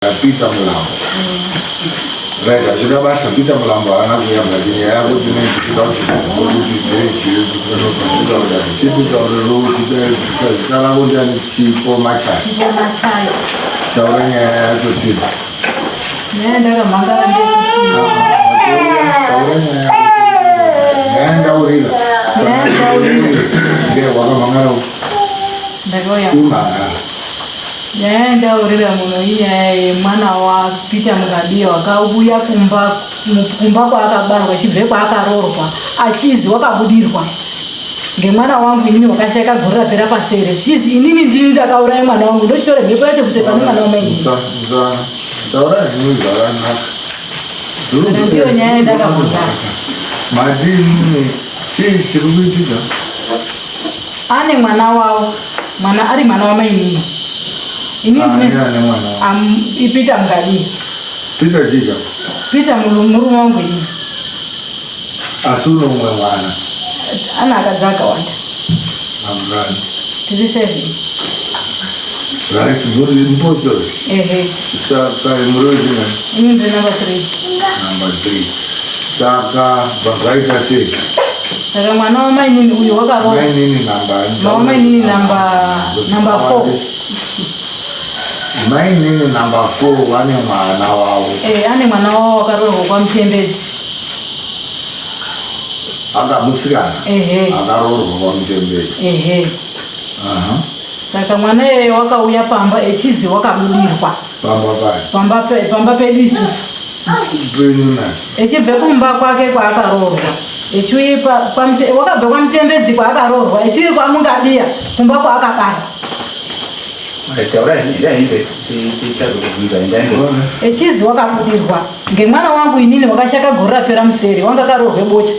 Pita Mulambo. Right, I should have asked Peter Mulambo, and I'm going to name the doctor. She put on the road today because I want to see for my child. Showing a to tea. And Nenda urira muno iye mwana wa Peter Mugabi wakauya kumba kwa akabarwa chibve kwa akarorwa achizi wakabudirwa ngemwana wangu inini wakashaka gorira pera pasere chizi inini ndini ndakauraya mwana wangu ndochitore mhepo yacho kusepa nemwana wamaini ndiyo nyaya yandakabvunza madini chikuitika ane mwana wavo mwana ari mwana wamainini ini Peter Mugabi. Peter Jija. Peter murume wangu ini. Asuno mwana. Ana akadzaka wanda. Amrani. 37. Right, good impossible. Saka imrojina. Ini ndi number 3. Number 3. Saka bagaita se. Saka mwana wa maini uyu wakaroa. Maini number. Mama ini number 4. Maini number 4 wane mwana wao. Ane mwana wao wakaroa kwa Mtembedzi. Akamusikana. Akaroa kwa Mtembedzi. Saka mwana yeye wakauya pamba echizi wakabudirwa. Pamba pedisu. Brinuna. Echibve kumba kwake kwa akaroa. Echiuye wakabve kwa Mtembedzi kwa akaroa. Echiuye kwa Mugabi kumba kwa akabarwa. Echizi wakabudirwa ngemwana wangu inini wakashaka gorira pera museri wanga karohwe bocha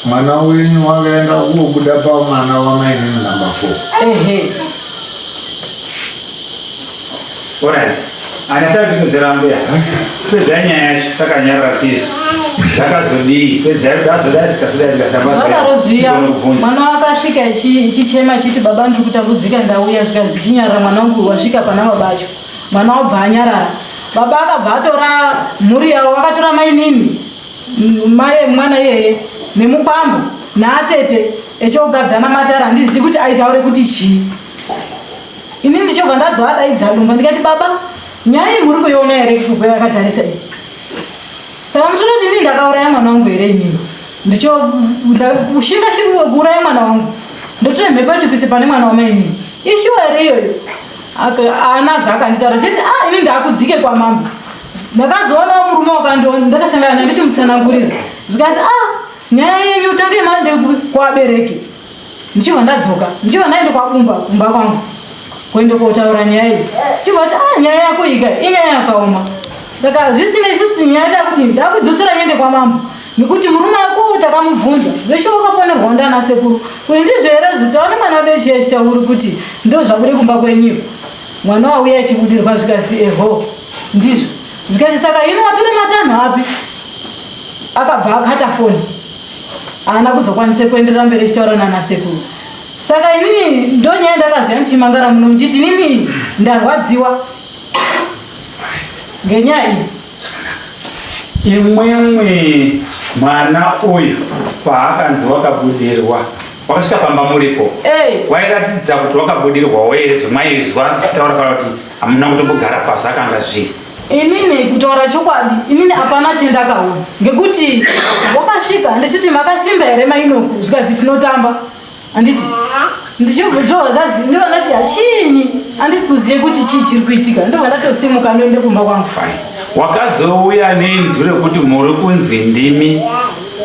mwana wenyu wakaenda kubuda pa mwana wa maini number 4. Alright. Anasema tukuzerambia. Pezanya yacho takanyara tizo. Zakazodi, pezazodai zikasabaza. Mwana wakashika ichichema chiti baba ndiri kutambudzika ndauya zvikazi chinyarara mwana wangu wasvika pana babacho. Mwana wabva anyarara. Baba akabva atora mhuri yavo vakatora mainini. Mai mwana yeye nemukwambo naatete echogadzana matara handizivi kuti aitaure kuti chii. Inini ndichobva ndazoadaidza dumba ndikati baba nyaya muri kuiona here kubva yakatarisa iyi. Saka mutonoti inini ndakauraya mwana wangu here inini. Ushinga chiri kuuraya mwana wangu. Ndotore mhepo yachikuise pane mwana wamainini. Ishuwa here iyoyo. Ana zvakanditaura chete inini ndakudzike kwamama. Ndakazoona murume wakandoni ndakasangana naye ndichimutsanangurira. Zvikazi nyaya yenyu tange mande kwabereki. Ndichibva ndadzoka. Ndichibva ndaenda kumba kwangu. Kuende kotaura nyaya iyi. Chibva kuti nyaya yako ika inyaya yakaoma. Saka zvisina isusu nyaya takuti ndakudzosera nyende kwamama. Nekuti murume wako takamubvunza. Zveshe wakafanirwa ndana sekuru. Kuti ndizvo here zvitaone mwana wedu echitauri kuti ndo zvabude kumba kwenyu. Mwana wauya achibudirwa zvikazi ndizvo. Zvikazi saka ino watore matanho api? Akabva akata foni. Haana kuzokwanisa kuenderera mberi echitaura nana sekuru. Saka inini ndonyaya ndakazoya ndichimangara muno muchiti inini ndarwadziwa ngenyaya iyi. Imwemwe mwana uyu paakanzi wakabudirwa wakasvika pamba muripo wairatidza kuti wakabudirwa here zvemaizwa taura kana kuti hamuna kutombogara pasi akanga zviri. Inini kutaura chokwadi inini hapana chendakaona ngekuti wakasvika ndichiti makasimba here mainoku zvikazi tinotamba handiti ndichibvunzwa zazi ndibva ndati hachinyi handisi kuzive kuti chii chiri kuitika ndibva ndatosimuka ndoende kumba kwangu. Wakazouya nenzwi rekuti muri kunzwi ndimi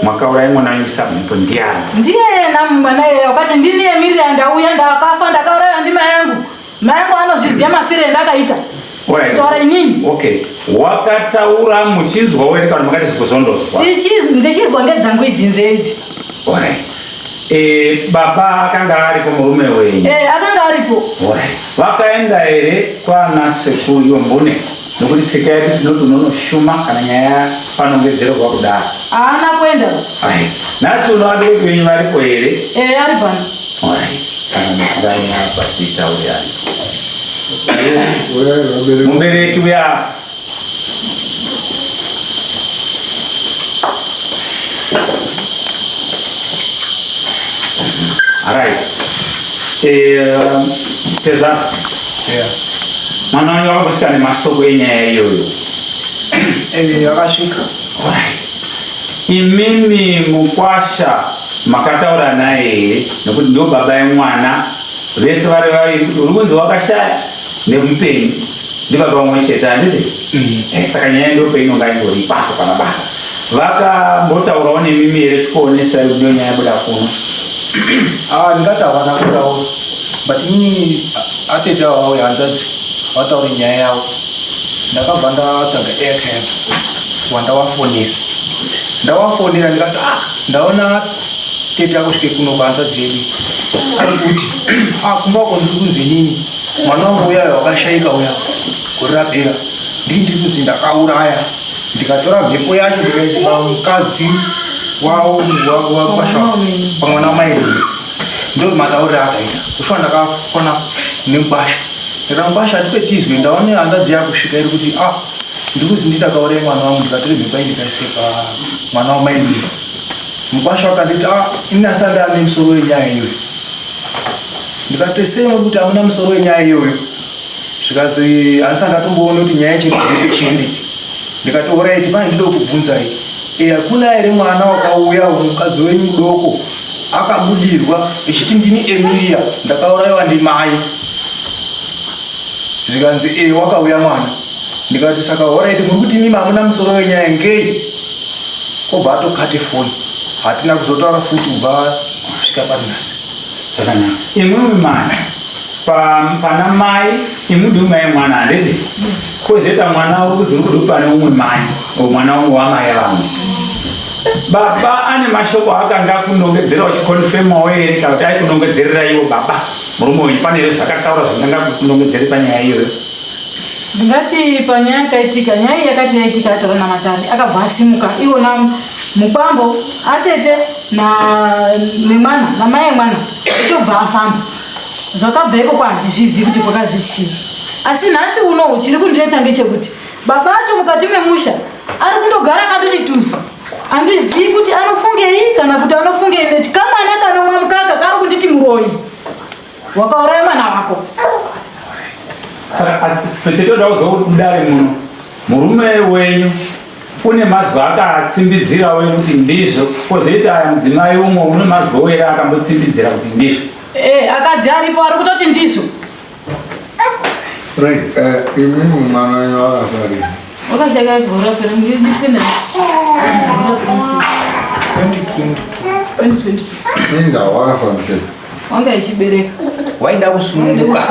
mwakauraya mwana wenyu samhepo ndiani? Ndiyena mwana yeye wakati ndini yemirira ndauya ndakafa ndakauraya ndima yangu. Mai yangu anozviziva mafiro endakaita. Taura inini. Okay. Wakataura muchinzwa here kana makati sikuzondozwa? Ndichizwa ngedzangu idzinze idzi. Alright. Baba akanga aripo murume wenyu? Akanga aripo. Alright. Wakaenda here kwana sekuru yombune? Nokuti tsika yedu tinoti unonoshuma kana nyaya panongedzerwa kudaro. Haana kuenda. Nhasi uno vabereki venyu varipo here? Ari pano. Alright. Kana ndani apa titaurani. mubereki uya alright Teza mwana wanyu wakasvika nemasoko enyaya iyoyo akasvika imimi mukwasha makataura naye here nekuti ndo baba emwana vese vari vari uri kunzi wakashaya nemupenyu ndibaba umwe chete handiti saka nyaya ndo peinonga ingori ipapo kana baba vakambotaurawo nemimi here chikuonesa ndo nyaya yabuda kuno ndingataura nakurawo but ini atete wavo yanzadzi vataure nyaya yavo ndakabva ndatsvaga airtime wandawafonera ndikati ndaona tete akusvike kuno kwanzadzi yedu ari kuti kumba uko ndiri kunzi nini mwana wangu uyayo wakashayika uya gore rapera ndiri kunzi ndakauraya ndikatora mhepo yacho ndikaisa mukadzi wavo pamwana wamairi ndo matauriro akaita kusvika ndakafona nemubasha ndikamubasha atipetizwe ndaone hanzadzi yakusvika iri kuti ndiri kuzi ndidakauraya mwana wangu ndikatore mhepo iyi ndikaise pamwana wamairi mubasha wakanditi ini asandane musoro wenyaya iyoyo ndikati sei muri kuti hamuna musoro wenyaya iyoyo zvikazi handisa ndatomboona kuti nyaya chinoepechende ndikati oraiti pane ndida kubvunzai hakuna here mwana wakauya mukadzi wenyu mudoko akabudirwa echiti ndini Emilia ndakaurayiwa ndimai zvikanzi wakauya mwana ndikati saka oraiti muri kuti mimi hamuna musoro wenyaya ngei obva atokate foni hatina kuzotaura futi kubva kusvika parinhasi zvakanaka imwimwi mana pana mai imudi umai mwana handiti kozoita mwana urikuziri kuri pane umwe mai mwana umwe wamai vamwe baba ane mashoko akanga kunongedzera uchikonfemawo here kana kuti aikunongedzerera iwo baba murume wenyu pane here zvakataura zvinganga kunongedzere panyaya iyoyo ndingati panyaya yakaitika nyaya yakati yaitika ataura namatare akabva asimuka iwona mupambo atete nemwana namai emwana ichobva afamba zvakabva iko kwandizvizivi kuti kwakazi chii asi nhasi uno chiri kundinetsa ngechekuti baba acho mukati memusha ari kundogara akandotituzu handizivi kuti anofungei kana kuti anofungei neti kamwana kanomwa mukaka kari kunditi muroyi wakauraya mwana wako saka tetoda kuzodare muno murume wenyu une mazuva akatsimbidzira wenyu kuti ndizvo kozoita mudzimai umwe une mazuva were akambotsimbidzira kuti ndizvo akadzi aripo ari kutoti ndizvo right imimi mwana wenyu wakafari wakashaka ibhora pera ndipinda 2022 indawo wakafambise wanga ichibereka waida kusununguka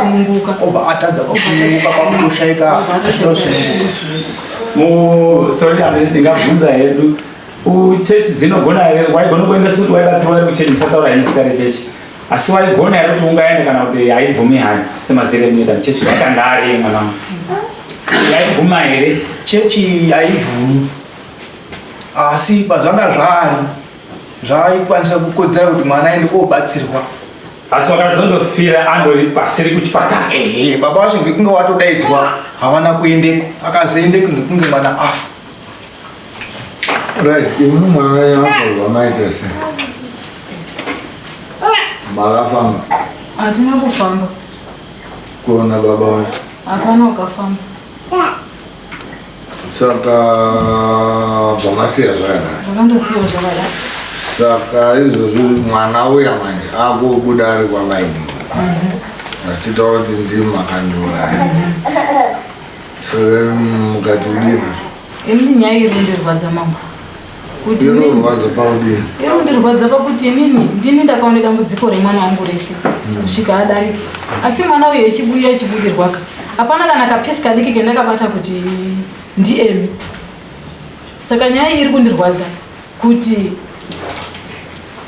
obva atadza kusununguka pakushayika musori ndingabvunza hedu chechi dzinogona here waigona kuendesa kuti waibatsirwa here kuchechi musataura henyu zita rechechi asi waigona here kuti ungaende kana kuti haibvumi hayo semazire munoita muchechi wakanga ari mwana yaibvuma here chechi haibvumi asi pazvanga zvaari zvaikwanisa kukodzera kuti mwana aende kobatsirwa asi wakazondofira andori pasiri kuchipatara baba vacho ngekunge watodaidzwa havana kuendeko akazoendeko ngekunge mwana afa right imimi mwana wenyu wakozwa maite se makafamba hatina kufamba kuona baba wacho hapana ukafamba saka bvamasiya zvakanaka zvakandosiyiwa zvakadai saka izvozvi mwana uya manje akubuda ari kwamaini achitaura kuti ndimi makandiuraya saka mukati udini inini nyaya iri kundirwadza mambo kuti inorwadza paudini iri kundirwadza pakuti inini ndini ndakaona dambudziko remwana wangu rese kusvika adarike asi mwana uyo echibudirwaka hapana kana kapisi kadiki kendakabata kuti ndiemi saka nyaya iri kundirwadza kuti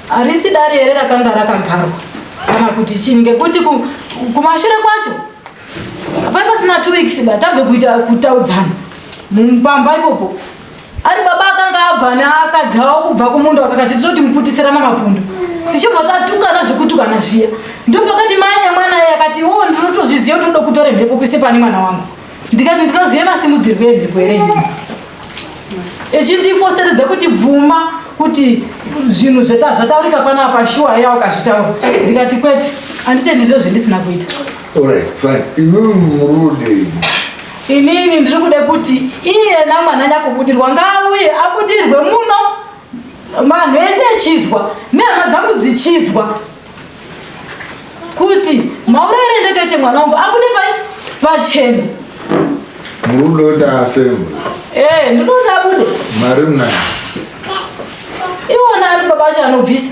harisi dare here rakanga rakagarwa kana kuti chini ngekuti kumashure kwacho pai pasina 2 weeks ba tabve kuita kutaudzana mupamba ipopo ari baba akanga vabva neakadzi avo kubva kumunda wakakati tinoti muputisirana mapundu tichibva tatukana zvekutukana zviya ndopakati mai yemwana iye akati iwo ndinotozviziva kuti unoda kutora mhepo kuise pane mwana wangu. Ndikati ndinoziva masimudzirwo emhepo here ini echindifoseredza kuti bvuma kuti zvinhu zvataurika panapa shuwa yawo kazvitaura. Ndikati kwete handitendi izvo zvendisina kuita. Inini ndiri kude kuti iye namwana nyakubudirwa ngauye abudirwe muno vanhu ese echizwa nehama dzangu dzichizwa kuti maurere ndekaite mwana wangu abude pachena. Murudo afembo. Ndinoti abude. Mari mna. Iwona ari baba acho anobvisa.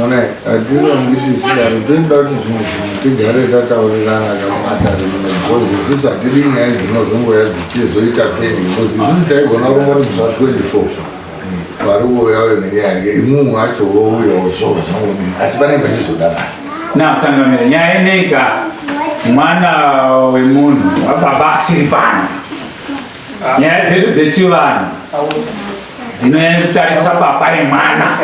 Ona atiro ngitisiya rutoenda kuti zvinhu tigare tataurirana kamatare muno because isusu hatidi nyaya dzinozongoya dzichizoita peni because isusu taigona kurongwa kuti zva 24 vari kuuyawo nenyaya yake imumwe wacho wouyawo zvoga zvangomini asi panenge pachizodana nakusangamira nyaya yenega mwana wemunhu wababa asiri pano. Nyaya dzedu dzechivanhu dzinonyanya kutarisa baba emwana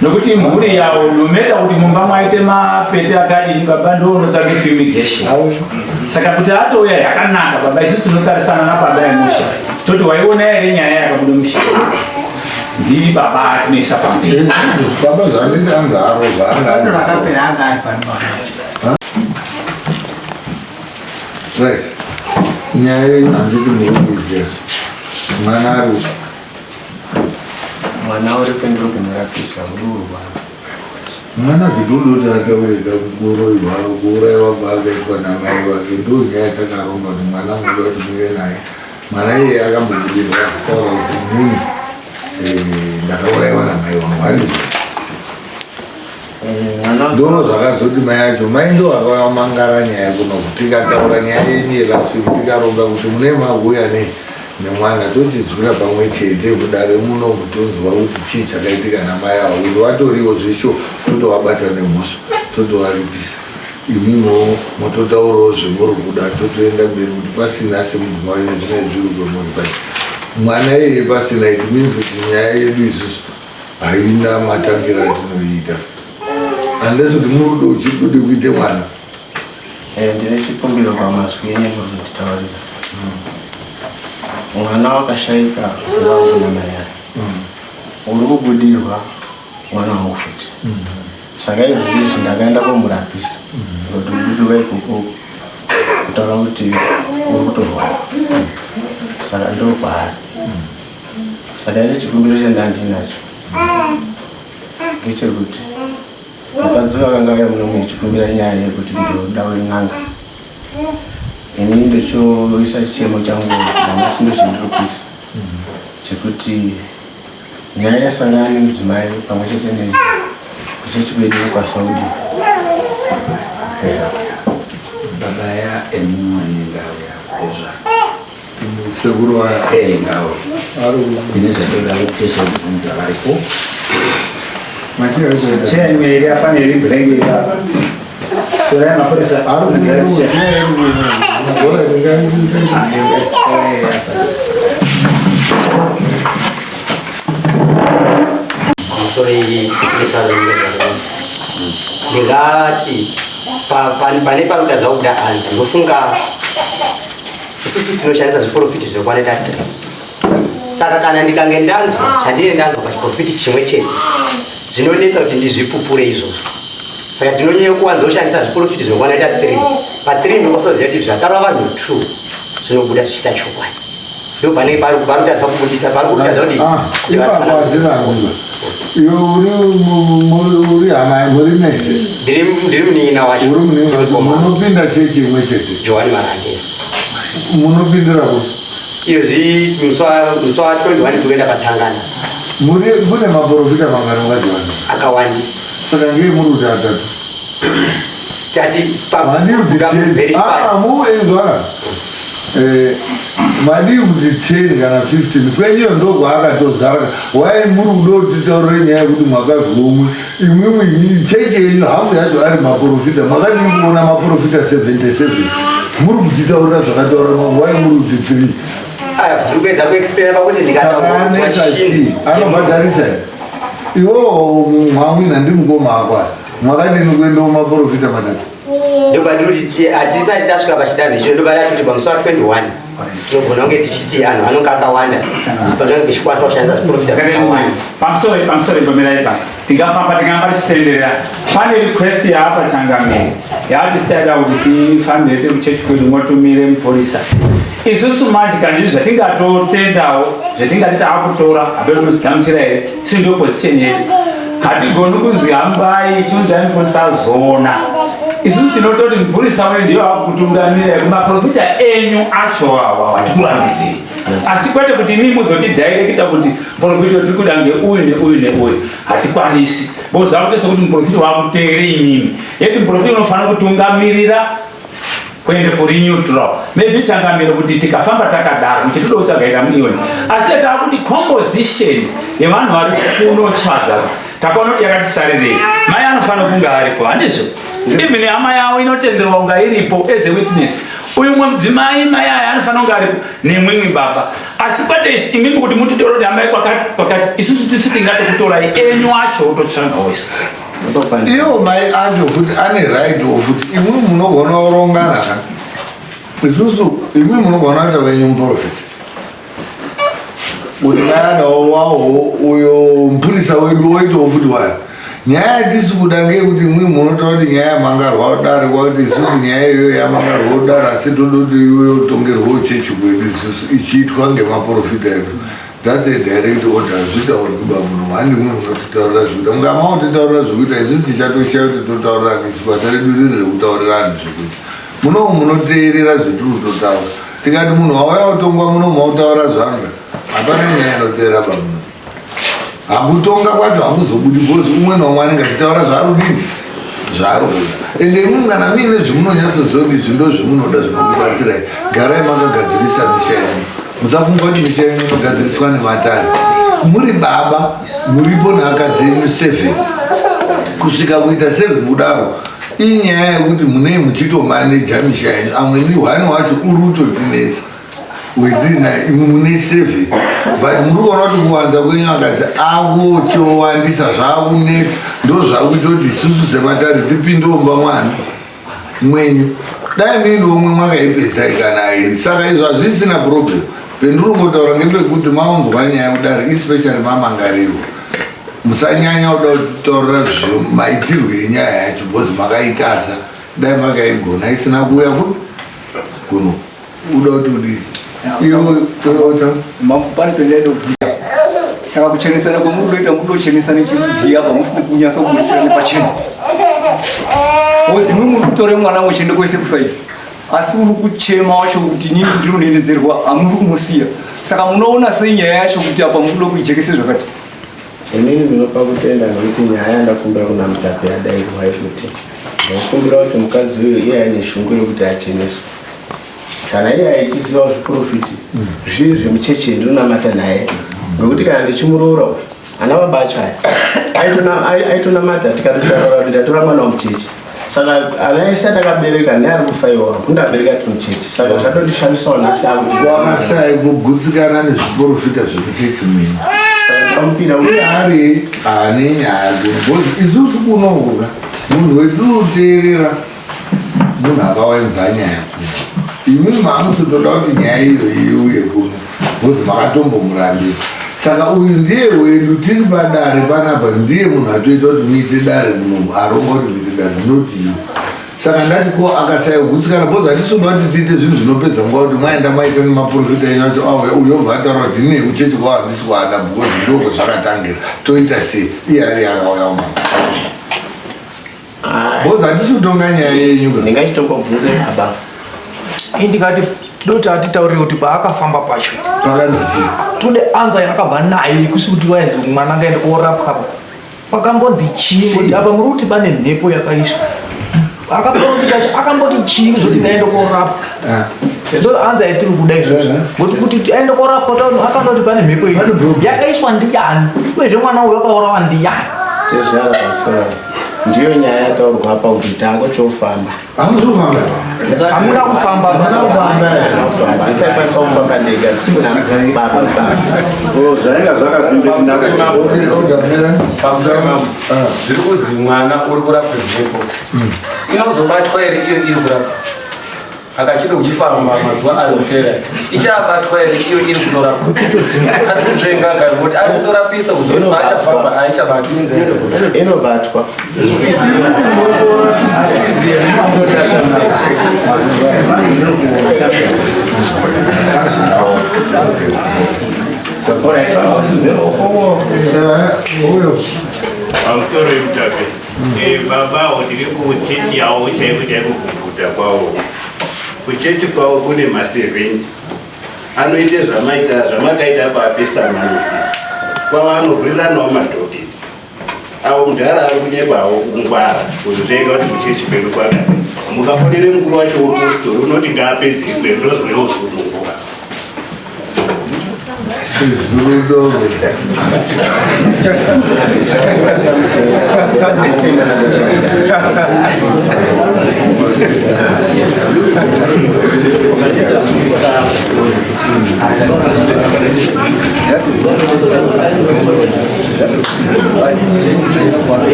nokuti mhuri yawo nometa kuti mumba mwaite mapete akadini baba ndoonotsvake fumigation. Saka kuti atouya yakanaka baba isusu tinotarisana nababa emusha toti waiona here nyaya yakabuda musha ndiri baba atinoisa pamberi. Baba zvanditi anzaro right nyaya inhanditi murikuiziya mwana ari mwana uri kwendiro kumurapisa ururwa mwana zvidudoti akaureka kuroiwa kuuraiwa kwaakaitwa namai wake ndo nyaya takaromba kuti mwana muda kuti muve naye. Mwana iye akambobudirwa akataura kuti muni ndakauraiwa namai wangu handii ndo zvakazoti mai acho mai ndo akavamangara nyaya kuno kuti tikataura nyaya yenyu yelasviki tikaromba kuti mune maguya nemwana tochidzura pamwe chete kudare muno mutonzwa kuti chii chakaitika namai avo kuti watoriwo zvesho totovabata nemhosva totovaripisa imimo mototaurawo zvemuri kuda totoenda mberi kuti pasina semudzimai wenyu zvine zviri kwemuri pacho mwana iyeye pasina iti mini kuti nyaya yedu isusu haina matangira atinoita unless kuti murudo uchikude kuite mwana. Ndine chikumbiro pamazwi enyu murikunditaurira. Mwana wakashaika wangu namai yake uri kubudirwa mwana wangu futi. Saka izvozvi ndakaenda komurapisa kuti ubudirwa ikoko kutaura kuti uri kutorwara. Saka ndo kwaari. Saka ine chikumbiro chandandinacho ngechekuti mukadzi vakanga vaya muno muchikumbira nyaya yekuti ndodaure n'anga inini ndochoisa chichemo changu namasi ndo chindirikuisa chekuti nyaya yasangana nemudzimai pamwe chete kuchechikwedini kwaSaudi baba ya emuwanengawe yakozva sekuru waya ngawo ine zvatoda kutesha kubvunza varipo chemeri afanira ibhurengera torai mapurisa sorry ndingati pane parikudadza kubuda anzi ndofunga isusu tinoshandisa zviprofiti zvekwana 3 saka kana ndikange ndanzwa chandine ndanzwa pachiprofiti chimwe chete zvinonetsa kuti ndizvipupure izvozvo saka ndinonyanya kuwanza kushandisa zviprofiti zvekwana 3 pa3 ndokwasoziva kuti zvataura vanhu 2 zvinobuda zvichita chokwadi ndo pane parikutadza kubudisa parikutadza kuti uri hama muri nese ndiri munin'ina wacho munopinda chechi imwe chete Johani Marangesi munopindira kuti iyozvi musi wa 21 tokuenda patangana kune maprofita mangani ungadziwana akawandisa saka ngei muri kuti atatu tati muenzwa madii kuti 10 kana 15 kwenyiyo ndokwaakatozara wai muri kudo titaurire nyaya yekuti mwakazomwe imwimwe chechi yenyu hafu yacho ari maprofita mwakadii kuona maprofita 77 muri kutitaurira zvakataura wai muri kuti 3 ndikuedza kuexplaina pakuti ndikataanobhadharisa iwo mwawina ndimukoma akwa mwakadini kuenda kumaprofita matatu ndobadikuti hatisati tasvika pachidanho icho ndobada kuti pamusi wa21 tinogona kunge tichiti anhu anonge akawanda panonge tichikwanisa kushandisa ziprofita pamusoro ipomeraipa tingafamba tingamba tichitenderera pane request yaapa changamiri yaatisitaida kuti tifambire tekuchechi kwedu motumire mupolisa isusu manje kanzvizvo zvatingatotendawo zvatingati taakutora hapeonozigamuchira here sindopozisheni yedu hatigoni kuzi hambai chiunzani mupolisa azona isusu tinototi mupurisa wedu ndiyo akukutungamira kumaprofita enyu acho awa watikurambidzei asi kwete kuti imi muzotidirecta kuti muprofita tiri kuda ngeuyu neuyu neuyu hatikwanisi boziva kuti sokuti muprofita wakuteere imimi yeti muprofita unofanira kutungamirira kuende kuri neutral maybe changamiro kuti tikafamba takadaro muchitodo kutsvagaita muyoni asi taakuti composition yevanhu vari kunotsvaga takaona kuti yakatisarirei mai anofanira kunge aripo handizvo even hama yavo inotenderwa kunga iripo as a witness uyu mwe mudzimai mai aya anofanira kunge aripo nemwimwi baba asi kwete imimi kuti mutitora kuti hamai kwakati isusu tisi tingatokutorai enyu acho utotsvagawo isu iwo mai acho futi ane right wofuti imwe munogona urongana ka isusu imwe munogona kuita wenyu muprofita kuti mayadawo wawo uyo mupurisa wedu woitawo futi wani nyaya yatisi kuda ngeyekuti imwe munotaura kuti nyaya yamangarwa kudare kwakuti isusu nyaya iyoyo yamangarwa kudare asi toda kuti iyoyo tongerwawo chechi kwedu isusu ichiitwa ngemaprofita edu. That's a direct order. Zvita uri kuba munhu handi mwe munotitaurira zvikuita mungama kutitaurira zvikuita isusu tichatoshaye kuti totaurirana isi basa redu riri rekutaurirana zvikuita munomu munoteerera zvetiri kutotaura tikati munhu wauya kutongwa munomu mautaura zvanga hapana nyaya inoteera pamunhu hakutonga kwacho hamuzobudi bhozi umwe naumwe anenge achitaura zvaarudini zvaarikuda ende imwe kana muine zvemunonyatsoziva zvindo zvemunoda zvinokubatsirai garai makagadzirisa misha yenyu musafunga kuti misha yenyu inogadziriswa nematare muri baba muripo neakadzi enyu 7 kusvika kuita 7 kudaro inyaya yekuti munei muchitomaneja misha yenyu amweni hwani wacho uri kutotinetsa wedina mune 7 but muri kuona kuti kuwanza kwenyu akadzi akuchowandisa zvaakunetsa ndo zvakuita kuti isusu sematare tipindomba mwana mwenyu dai muindomwe mwakaipedzai kana iri saka izvo hazvisina problem pendiri kungotaura ngepekuti maunzwa nyaya kudari especially mamangariro musanyanya kuda kutaurira zviro maitirwe enyaya yacho bhozi makaitadza dai makaigona isina kuuya kuno uda kuti udii pane pendaida kubvira saka kuchenesana kwamuri kuita mutochenesana chidziya pamusina kunyasa kuburisirane pachena bozi mwe muri kutore mwana muchiende kuise kusaidi asi uri kuchema wacho kuti nini ndiri kunenedzerwa hamuri kumusiya saka munoona sei nyaya yacho kuti apa mukuda kuijekese zvakati inini ndinopa kutenda nokuti nyaya ndakumbira kuna mutape yadairwa kuti ndakumbira kuti mukadzi uyu iye aine shungu yekuti acheneswe kana iye aitiziva zviprofiti zviri zvemuchechi ndinonamata naye ngekuti kana ndichimuroora ana baba acho aya aitonamata tikatotaura kuti ndatora mwana wamuchechi saka ana ese atakabereka neari kufaiwa kundabereka timuchechi saka zvatondishandisawo nhasi amasai kugutsikana nezviprofita zvemuchechi mwini pamupira uye ari ane nyaya dzebhozi isusu kunongoka munhu wetinoteerera munhu akawanza nyaya imwe mamusotoda kuti nyaya iyoyi iuye kuno bhozi makatombomurambisa saka uyu ndiye wedu tiri padare panapa ndiye munhu atoita kuti muite dare munomu aronga kuti muite dare noti iwe saka ndati ko akasayogutsikana bhozi hatisoda kuti tiite zvinhu zvinopedza nguva kuti mwaenda maita nemaprofita enyu acho uyobva ataura kuti ndine uchechi kwavo handisi kuada bhozi ndoko zvakatangira toita sei iye ari akauya uma bhozi hatisi kutonga nyaya yenyu ndingachitombobvunze aba ndikati doti atitaurire kuti paakafamba pacho pakanzii tode anza yakabva naye kusi kuti waenzi mwana angaende korapwa pakambonzi chii kuti apa muri kuti pane mhepo yakaiswa akaprofitacho akamboti chii kuzoti ngaende korapwa ndo anza yatiri kuda izvozvo ngoti kuti aende korapwa akandoti pane mhepo yakaiswa ndiani uyezve mwana uyu akaurawa ndiani ndiyo nyaya yataurwa apa kuti tangotofamba. Hamuzofamba. Hamuna kufamba. Tisakwanisa kufamba ndega tisina baba. Zvainga zvakapinda zviri kuzi mwana uri kurapwa mhepo inozobatwa here iyo iri kurapwa akachida uchifamba mazuva ari kutera ichabatwa here iyo iri kunorapwa ari kuzvenga kari kuti ari kunorapisa kuzoni paachafamba haichabatwa inobatwa. I'm sorry, Mtape. Baba, ndiri kuchechi yawo chaiko kuguta kwawo. Kuchechi kwawo kune ma7 anoite zvamakaita papesamanisi. Kwawo anobhuriranawo madhoki. Awo mudhara ari kunyekwawo kungwara kuzvenga kuti kuchechi kwedu kwakadai. Mukafonere mukuru wacho wepositori unoti ngaapedze ikwedu ndozvoyosununguka.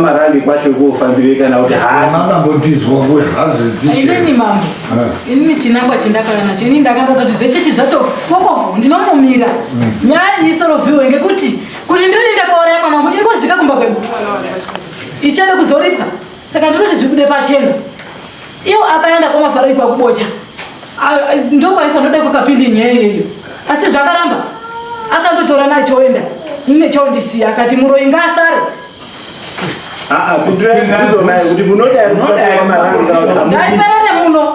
Marangi kwacho kufambirika kana kuti makambotizwa inini mambo inini chinangwa chendakauya nacho ini ndakandoti kuti zvechechi zvacho fokofu ndinomumira nyaya isorovhiwe ngekuti kuti ndiri ndakauraya mwana wangu ingozika kumba kwedu ichade kuzoripwa saka ndinoti zvikude pachena iwo akaenda kwamafaro ipa kubocha ndokwaifa ndoda kukapindi nyaya iyoyo asi zvakaramba akandotora nachoenda ine chaundisiya akati muroyi ngaasare kuti munodai ndaiperere muno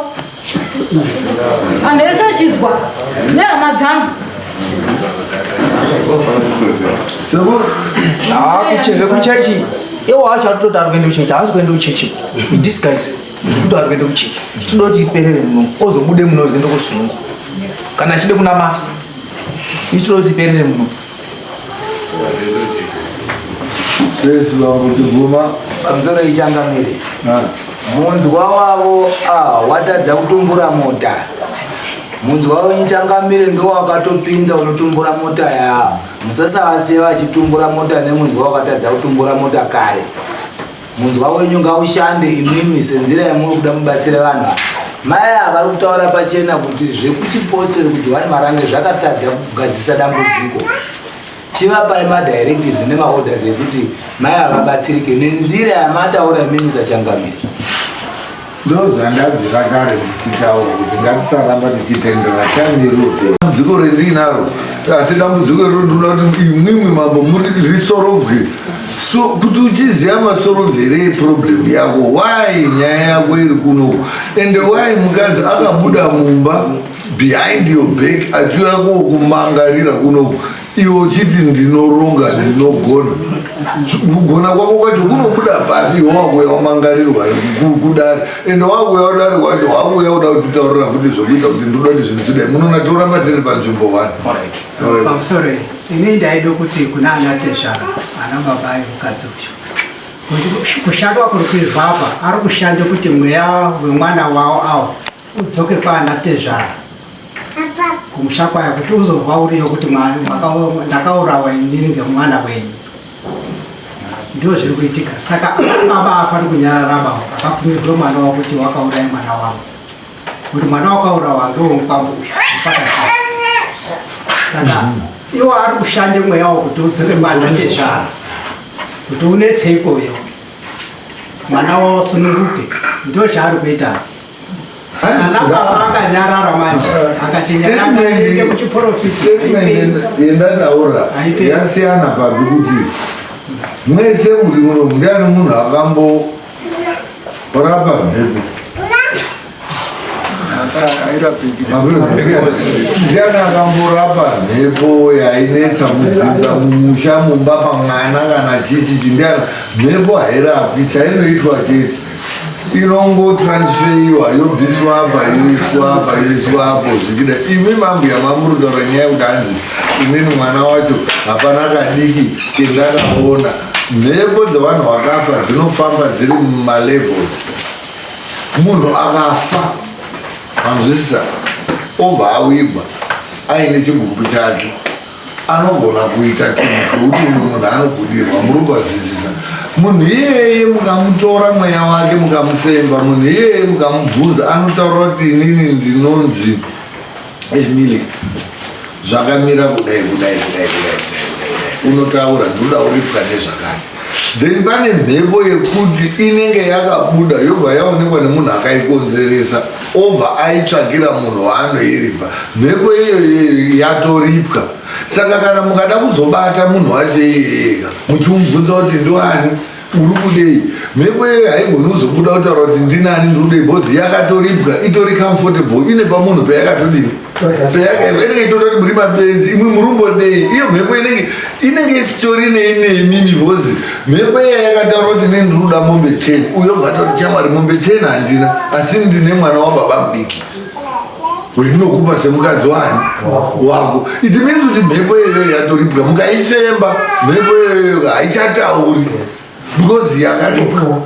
andese chizwa nehama dzangu kucheze kuchechi iwo acho atototi ari kuende kuchechi haasi kuende kuchechi idisguise kuti ari kuende kuchechi todoti iperere muno ozobude muno ozoende kusungu kana achide kunamata ichitodoti iperere muno pamusoro ichangamire munzwa wavo watadza kutumbura mota munzwa wavo ichangamire ndo wakatopinza unotumbura mota ya musasavasiye vachitumbura mota nemunzwa wakatadza kutumbura mota kare munzwa wenyu ngaushande imimi senzira yamuri kuda mubatsire vanhu mai vari kutaura pachena kuti zvekuchipostori kuti vani marange zvakatadza kugadzisa dambudziko chivapai madirectives nemaorders ekuti mai havabatsirike nenzira yamataura minisa changamiri ndozvandabvira kare ndichitaura kuti ngatisaramba tichitendera chamirupe dambudziko rendinaro asi dambudziko irododa kuti imwimwi mambo muri risorovwe so kuti uchiziva masorovhere eproblemu yako why nyaya yako iri kuno ende why mukadzi akabuda mumba behind your back achiuya kokumangarira kuno iwo uchiti ndinoronga ndinogona kugona kwako kwacho kunobuda pasi iwo wakuya wamangarirwa kudari ende wakuya udari kwacho wakuya uda kutitaurira futi zvokuita kuti ndoda kuti zvinhu chidai munona toramba tiri panzvimbo 1 pamusoro ini ndaida kuti kuna ana tezvara ana baba emukadzi uyu kushandwa kuri kuizwa apa ari kushanda kuti mweya wemwana wavo awo udzoke kwaana tezvara kumusha kwaya kuti uzorwa uriyo kuti ndakaurawa inini ngemwana wenyu ndo zviri kuitika saka baba afani kunyarara baba akapumirwa mwana wavo kuti wakauraya mwana wavo kuti mwana wakaurawa ngewomukwambuya saka iwo ari kushande mweya wo kuti udzoke mwana ndezvara kuti unetseikoyo mwana wavo sununguke ndo zvaari kuita akanyarara manje akatinyaraaike kuchiprofiti yendataura yasiyana pabi kuti mwese muri muno ndiani munhu akambo rapa mhepo ndiani akamborapa mhepo yainetsa mudzinza mumusha mumba pamwana kana chichichi ndiani mhepo hairapi chainoitwa chete inongotransferiwa yobviswa apa yoiswa apo zvichida. Imi mambuya mamuri kutaura nyaya yekuti hanzi imweni mwana wacho hapana kadiki kendakaona. Mhepo dzevanhu vakafa dzinofamba dziri mumalevels. Munhu akafa vanzwisisa obva awigwa aine chigumbu chake anogona kuita chinhu chekuti munhu anobudirwa. muri kuzwisisa. Munhu iyeye mukamutora mweya wake mukamufemba, munhu iyeye mukamubvunza anotaura kuti inini ndinonzi Emily zvakamira kudai unotaura ndoda uripwa nezvakati. Then pane mhepo yekuti inenge yakabuda yobva yaonekwa nemunhu akaikonzeresa obva aitsvagira munhu waanoiripa. Mhepo iyo yatoripwa. Saka kana mukada kuzobata munhu wacho iyeyeka muchimubvunza kuti ndoani uri kudei, mhepo iyo haigoni kuzobuda kutaura kuti ndinani ndiri kudei bhozi yakatoripwa itori comfortable ine pamunhu payakatodini inenge itototi muri mabenzi imwe murumbodei. Iyo mhepo inenge isitori neinemi bhozi mhepo iya yakataura kuti ndiri kuda mombe 10 uyo gatoti chamwari mombe 10 handina asi ndine mwana wababa mudiki wendinokupa semukadzi wani wako. It means kuti mhepo iyoyo yatoripwa mukaifemba mhepo iyoyo haichatauri because yakaripwa.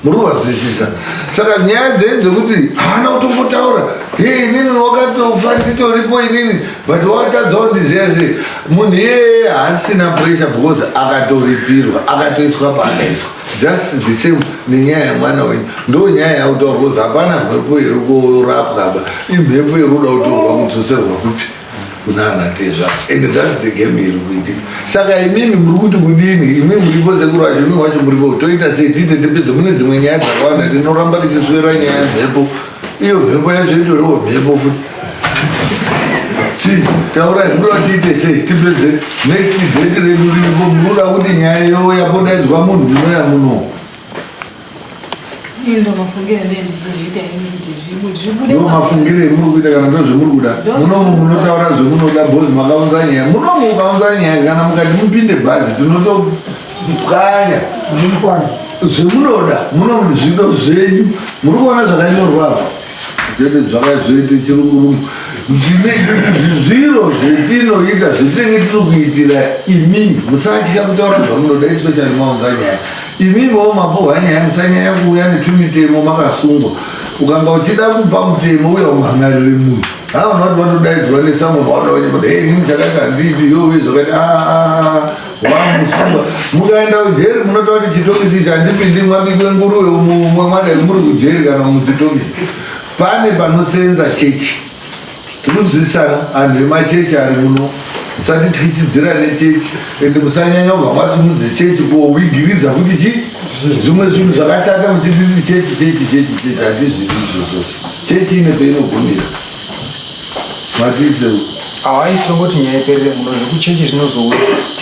muri kuzwisisa. Saka nyaya dzekuti haana kutombotaura inini wakatofa nditoripo inini but wakatadza kundiziya sei. Munhu iyeye haasina pressure because akatoripirwa akatoiswa paakaiswa. Just the same nenyaya yemwana wenyu ndo nyaya yakutaura because hapana mhepo iri kurapwa imhepo iri kuda kutorwa kudzoserwa kupi kunana tezva and that's the game iri kuitika. Saka imimi muri kuti kudini imimi muripo sekuru wacho imimi wacho muripo toita sei tiite ndipedze mune dzimwe nyaya dzakawanda tinoramba tichiswera nyaya yemhepo. Iyo mhepo yacho itoriwo mhepo futi. Taurai munoda tiite sei tipedze next date redu riripo. Munoda kuti nyaya iyo yapodaidzwa munhu munoya muno mafungire muri kuita kana ndozvemuri kuda. Munomu munotaura zvemunoda bhozi makaunza nyaya munomu ukaunza nyaya kana mukati mupinde bhazi tinotopwanya zvemunoda munomu zvido zvenyu. muri kuona zvakanyorwa zvete zvakazoite chirungurumu zviro zvetinoita zvetinenge tinokuitira imimi. Musatya kutaura zvamunoda especially maunza nyaya. Imimiwo mapohwa nyaya musanyanya kuuya netumitemo makasungwa. Ukanga uchida kupa mutemo uya umhangarire munhu hauna kuti watodaidzwa nesamunhu wadaonyekuti nini chakaita nditi yowe zvakati wamusungwa mukaenda kujeri munotaura kuti chitokisi chandipindi mwabikwe nguruwe mwadai muri kujeri kana muchitokisi. Pane panosenza chechi tinozwisana anhu emachechi ari muno. Musatitisidzira nechechi ende musanyanya kubva mwasimudze chechi kowigiridza kuti chi zvimwe zvinhu zvakashata muchititi chechi hatizviri izvozvo. Chechi ine peinogumira matise hawaisirongoti nyaya iperere muno zvekuchechi zvinozouya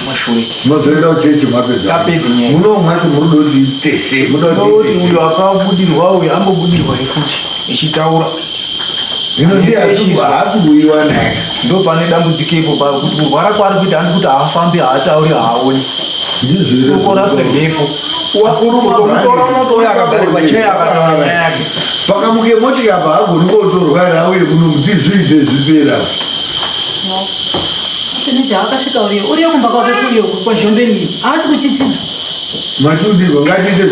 mashure mozoenda kuchechi mwapedza muno mwacho murudo kuti itese kuti uyo akabudirwa uyo ambobudirwa futi ichitaura haasi kuiwa naye ndo pane dambudzikepo kuti kurwara kwari kuita handi kuti haafambi haatauri haaoni ndizvokora kwemhepo unotora unotoona akagare pachai akataura nyaya yake pakamuke motika apa hagoni kotorwara auye kuno kuti zviite zvipera akasvika uriyo kumba kwake kuriyo kwazhombeni haasi kuchidzidza matudirwa ngatiite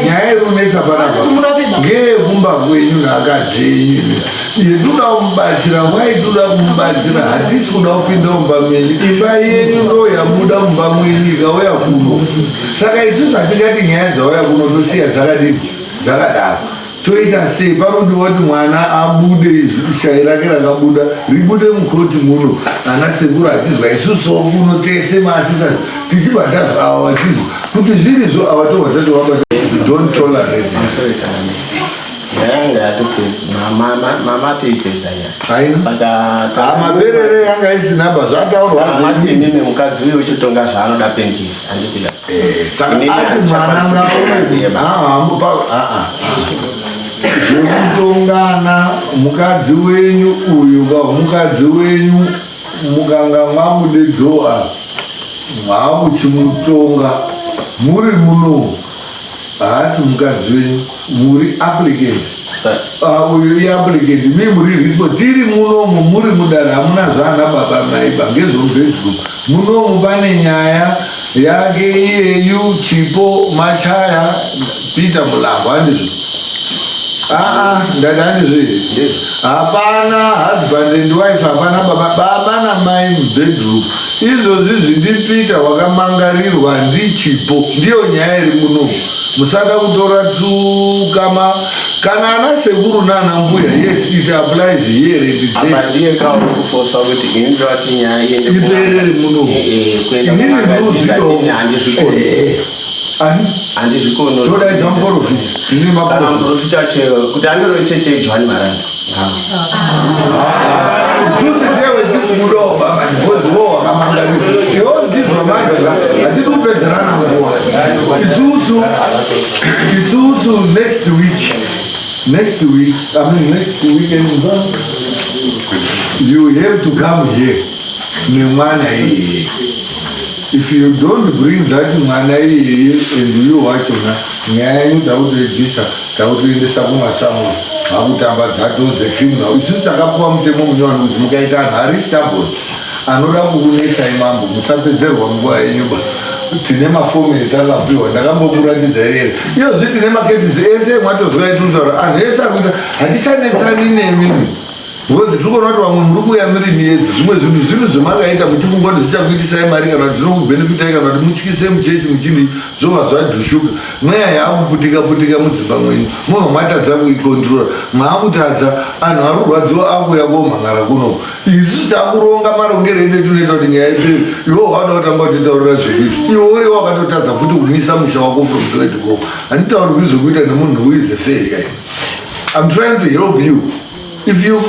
nyaya irunetsa panapa ngeyekumba kwenyu nakadzi enyu yetoda kumubatsira mwaitoda kumubatsira hatisi kuda kupinda mumba menyu. Imba yenyu ndo yabuda mumba mwenyu ikauya kuno. Saka isusu hatingati nyaya dzauya kuno tosiya dzakadini dzakadaro. Toita sei parodiwa kuti mwana abude shai rake rakabuda ribude mukoti muno ana sekuru hatizwa isusu kuno tese maasisasi tichibata zvavo hatizwa kuti zvirizvo avatorwa tato vabata don't tolerate yanga yatopedza mama toipedza saka maberere yanga isinaba zvataurwa ati mimi mukadzi uyu uchitonga zvaanoda pendisi handitida saka ati mwana zvekutongana mukadzi wenyu uyu mukadzi wenyu mukanga mwabude dhoa mwakuchimutonga muri muno haasi mukadzi wenyu, muri applicant. Uyu iapplicant, mi muri rispo tiri munomu muri mudare hamuna zvana baba maiba ngezvomubedroom. Munomu pane nyaya yake iyeyu Chipo Machaya Peter Mulambo handizvo. Ndati handizvo. Hapana husband and wife, hapana baba namai mubedroom. Izvozvi zvindipita wakamangarirwa ndiChipo, ndiyo nyaya iri munomu. Musada kutora tu kama kana ana sekuru nana mbuya. Yes, it applies here. Ndiye kawo kufosa kuti inzvati nyaya yende iperere munomu. Inini ndozvito handizvikono todaidza muprofiti ine maprofiti acho kuti andoro cheche John Maranda isusu ndewe ndikudoba mandipoziwo wakamangarirwa iwo ndizvo manje hatidi kupedzerana nguva. Isusu next weekend you have to come here nemwana iyeye. If you don't bring that mwana iyeye and you wachona nyaya yenyu takutoedzisa takutoendesa kumasamu hakutamba dzato dzecriminal. Isusu takapuwa mutemo munyowani kuti mukaita anhu ari stable anoda kukunetsai mambo musapedzerwa nguva yenyuba. Tine mafomeni takapiwa ndakambokuratidza here iyozvi tine makesisi ese mwatozwa itutaura anhu ese ari kuita hatichanetsani nemimi because tikuona kuti vamwe muri kuuya muri miedzi zvimwe zvinhu zvamakaita muchifunga kuti zvichakuitisai mari kana kuti zvinokubhenefitai kana kuti mutyise muchechi muchini zvobva zvadhushuka. Mweya yaakuputika mudzimba mwenyu mobva mwatadza kuikontrora, maakutadza anhu ari kurwadziwa akuuya komhangara kuno. Isusu takuronga marongero edu tunoita kuti nyaya iperi iwo wada kutanga kutitaurira zvekuita iwe wakatotadza futi kumisa musha wako from the word go. Handitauri kuzokuita nemunhu who is a failure. I'm trying to help you. If you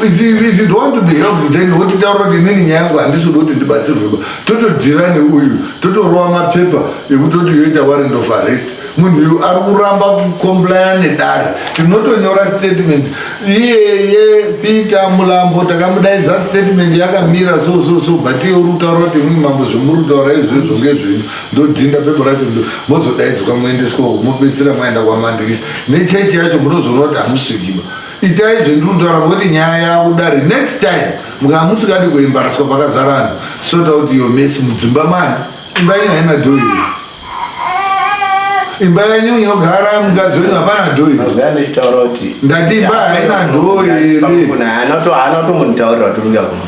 don't want to be helped, then what did I nini nyaya yangu handisudi kuti ndibatsirwe. Totodzira neuyu totorova mapepa ekuti yoita warrant of arrest. Munhu uyu ari kuramba kucomplya nedare. Tinotonyora statement iyeye Peter Mulambo takamudaidza statement yakamira so but iye uri kutaura kuti mwi mambo zvimuri kutaura izvozvo ngezvenyu ndodhinda pepa racho mozodaidzwa moendeswa mopedzisira maenda kwamandikisi nechechi yacho munozoona kuti hamusvikiba. Itai zvendikutaura kuti nyaya yakudare next time mukamusikadi kuembaraswa pakazara anhu sort out your mess mudzimba mani. Imba yenyu haina dhoyo. Imba yenyu inogara mukadzi wenyu hapana dhoyo. Ndati imba haina dhoyo here. Anotomutaurira turinga kuno.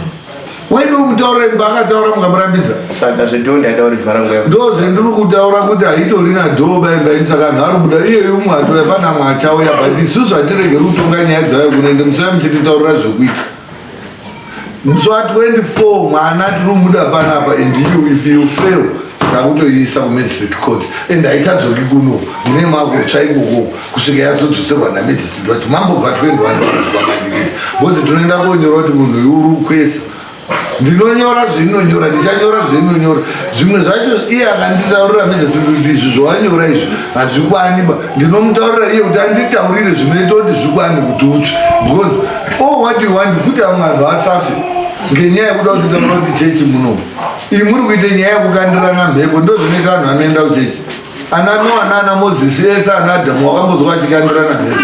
Waindomutaurira imba akataura mukamurambidza. Saka zvitoo ndaida kuti vhara nguva. Ndo zvendiri kutaura kuti haitorina dhoo baimba yenyu saka anhu ari kuda iyeyu umwe atoya pana mwe achauya but isusu hatirege kutonga nyaya dzayo kunoende musai muchititaurira zvekuita. Musi 24 mwana tiri muda panapa and you if you fail takutoisa kumagistrate court and haitadzoki kuno mune mako chaikoko kusvika yatodzoserwa namagistrate kuti mambobva 21 pamandikisi bcause tinoenda konyora kuti munhu uyu uri kukwesa. Ndinonyora zveinonyora ndichanyora zveinonyora zvimwe zvacho iye akanditaurira magistrate kuti izvi zvawanyora izvi hazvikwaniba. Ndinomutaurira iye kuti anditaurire zvinoita kuti zvikwani kuti utsve because all what you want kuti amwe anhu asafe ngenyaya yekuda kuti taura kuti chechi munomu iyi muri kuita nyaya yekukandirana mhepo ndo zvinoita anhu anoenda kuchechi. Ana Noa nana Moses ese ana Adamu wakambozwa achikandirana mhepo.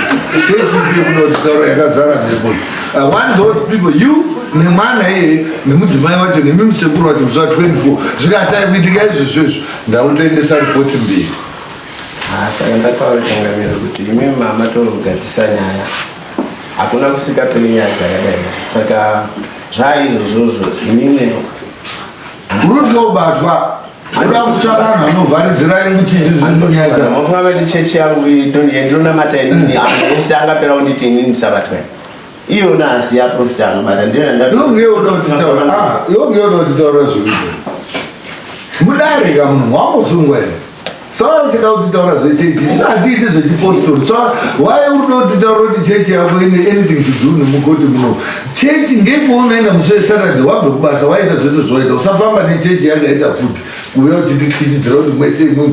Chechi ipi kunoti taura yakazara mhepo. I want those people, you nemwana iyeye nemudzimai wacho nemimusekuru wacho musi 24 zvikasai kuitika izvozvozvo ndautoendesa ripoti mbiri. Saka ndataura changamiro kuti imwe mama torogadzisa nyaya hakuna kusika peri nyaya dzakadai. Saka zvaizvozvozvo imwe urikutya kubatwa uda kutsvaka anhu anovharidzira kuti izvi zvinonyadza. Mungavati chechi yangu ndinonamata inini anhu ese angapera kunditi inini ndisabatwa. Iyona hasiya profit anobata ndiyona ndati yongeyoda kutitaura zvekuita mudarika munhu wambosungwa here. Saka uchida kutitaura zvechechi hatiiti zvechipostori. So why urikuda kutitaura kuti chechi yako ine anything to do nemukoti muno. Chechi ngepaunoenda musi weSaturday wabve kubasa waita zvese zvaita usafamba nechechi yakaita futi uya uchititwichidzira kuti mwese imwe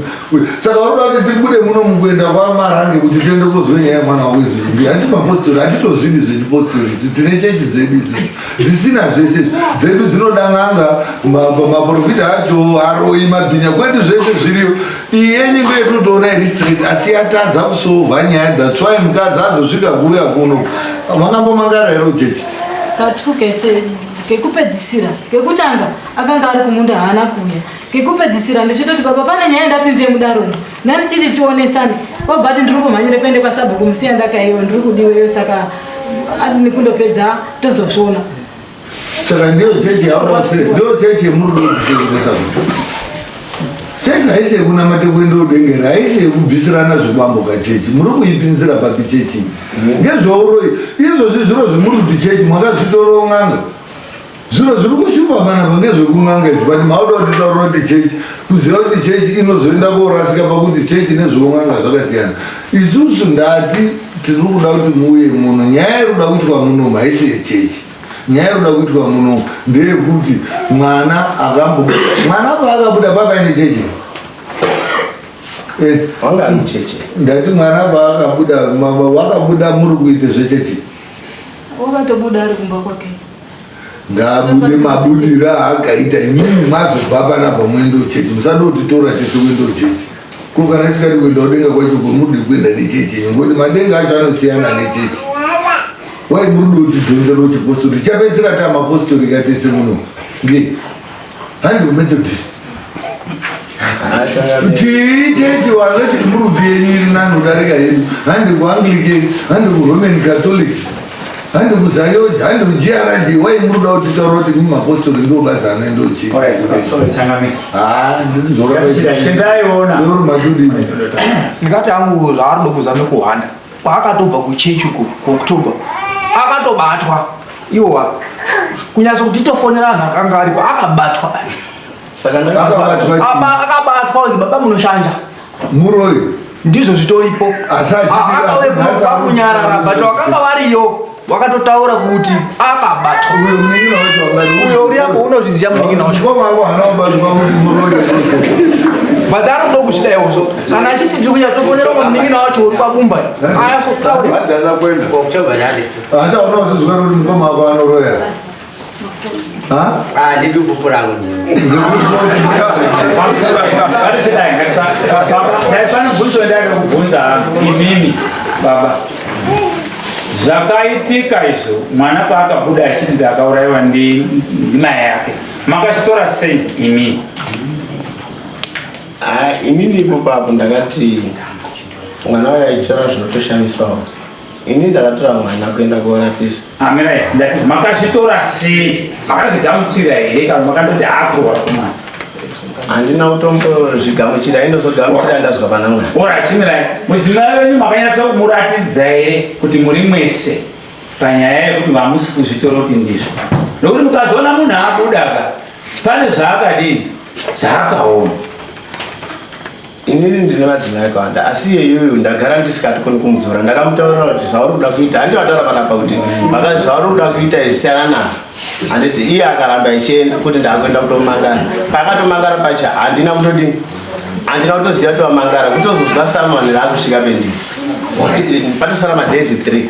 saka unoda kuti tiribude muno mukuenda kwamarange kuti tiende kozwe nyaya yemwana wezvizvi hatisi mapostori hatitozvini zvechipostori tine chechi dzedu dzisina zvese dzedu dzinoda n'anga maprofita acho aroi mabhinya kwete zvese zviriyo iye nyika yetotoona iri straight asi yatadza kusovha nyaya dzatswai mukadzi azosvika kuuya kuno makambomangara here uchechi katuke kekupedzisira kekutanga akanga ari kumunda haana kuuya kekupedzisira ndichitoti baba pane nyaya ndapinze mudaromo nandichiti tionesane kwabva ti ndiri kumhanyire kuende kwasabhuku kumusiya ndakaiwa ndiri kudiweyo saka adini kundopedza tozozvona saka ndiyo chechi ndio chechi yemurudi kusevenzesa chechi haisi yekunamate kuenda udengera haisi yekubvisirana zvebamboka chechi muri kuipinzira papi chechi ngezvauroi izvozvi zviro zvemurudi chechi mwakazvitoroo n'anga zviro zviri kushupa panapa ngezvekun'anga izvi but mauda kuti taura kuti chechi kuziva kuti chechi inozoenda korasika pakuti chechi nezveun'anga zvakasiyana isusu ndati tiri kuda kuti muuye muno nyaya iri kuda kuitwa munomu haisi yechechi nyaya iri kuda kuitwa munomu ndeyekuti mwana paakabuda papaine chechi ndati mwana paakabuda muri kuite zvechechi wakatobuda ari kumba kwake ngabude mabudira aakaita imweni mazobva panapa mwendo chechi musada kutitora tese kuendo chechi ko kana isikati kuenda kudenga kwacho komurudi kuenda nechechi ngekuti madenga acho anosiyana nechechi wai murudi kutidhonzero chipostori chapedzisira ta mapostori katese muno nge handi methodist tii chechi wanoti murudi yenyu iri nani kudarika yedu handi kuanglikeni handi kuroman catholic handi kuzayoji handi kujiaraji wai muruda kuti taura kuti mumapostori ndobadzana ndochi ndingati angu zvaari dokuzame kuhwanda kwaakatobva kuchechi kuoktoba akatobatwa iwa kunyatsa kuti tofonera anhu akanga aripo akabatwa akabatwa uzi baba munoshanja muroyo ndizvo zvitoripo akakunyarara but vakanga variyo wakatotaura kuti akabatwa uyo uri apo unozviziva munin'ina wacho but ari kuda kuchida iwozvo kana achiti tiri kunya tofonera munin'ina wacho uri kwabumba asi auna kutizuka kuti mukoma wako anoroya ndidubupu rangu kubvunza imimi baba zvakaitika izvo mwana paakabuda achiti ndakaurayiwa ndimai yake makachitora sei imimi inini ipopapo ndakati mwana wayo achitora zvinotoshamisawo ini ndakatora mwana kuenda kuorapisa amirai ndati makachitora sei makazvigamuchira here kana makandoti akurwa kumwana handina kutombozvigamuchira aindozogamuchira ndazwa pana mwana orachimirai mudzimai wenyu makanyatsa kumuratidza here kuti muri mwese panyaya yekuti vamusi kuzvitora kuti ndizvo nokuti mukazoona munhu akudaka pane zvaakadini zvaakaona inini ndine madzimai akawanda asi iyeyoyo ndagara ndisikatokoni kumudzora ndakamutaurira kuti zvauri kuda kuita handivataura panapa kuti vakati zvauri kuda kuita zvisiyana nazvo handiti iye akaramba ichienda kuti ndakuenda kutomangara paakatomangara pacha handina kutodini handina kutoziva kuti wamangara kutozozwa samani raakusvika pendii patosara madhezi 3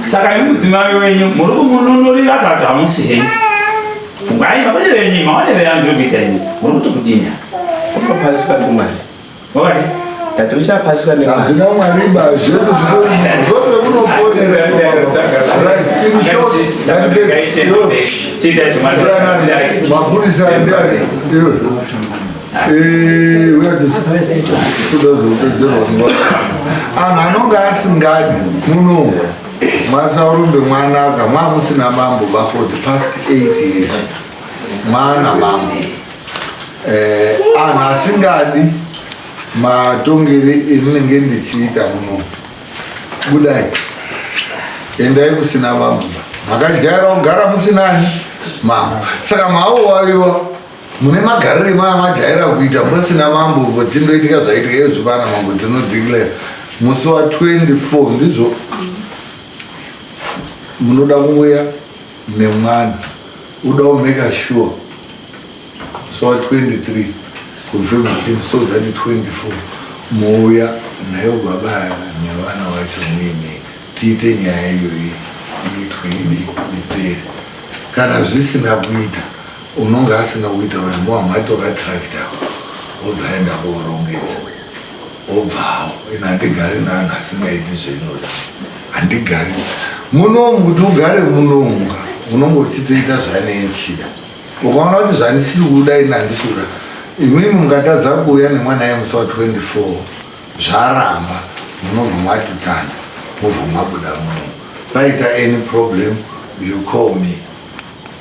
saka imi mudzimai wenyu muri kumunonorira kana kuti hamusi henyu ngai mabonero enyu maonero yandiri kuita ini muri kuti kudini unopasiswa ndimwari wakati tati uchapasiswa hazvina mwariba zvedu mapurisa ndiani anhu anonge asingadi muno masaurumbe mwanaka mwamusina mambo for the past 8 years mwana mambo anhu asingadi matongere emunenge ndichiita muno budai endai kusina mambo makajaira kugara musinani mambo saka maowayiwa mune magarire maya majaira kuita musina mambo dzindoitika zvaitika ezvipana mambo dzinodeclare musi wa24 ndizvo munoda kumuya nemwana uda kumeka sure musi wa23 kufemukini so that 24 mouya nayo baba nevana vacho nini tiite nyaya iyoyi iitwe ipere. Kana zvisina kuita unonge asina kuita wamoamatora tractor obvaenda koorongedza obvawo ina handigari naanhu asingaiti zveinoda handigari munomu kuti ugare munomu unonge uchitoita zvanenchida ukaona kuti zvandisiri kuda ina handisikuda imimi mungatadza kuuya nemwana yemusi wa 24 zvaramba munobva matutana mubva mabuda munomu paita any problem you call me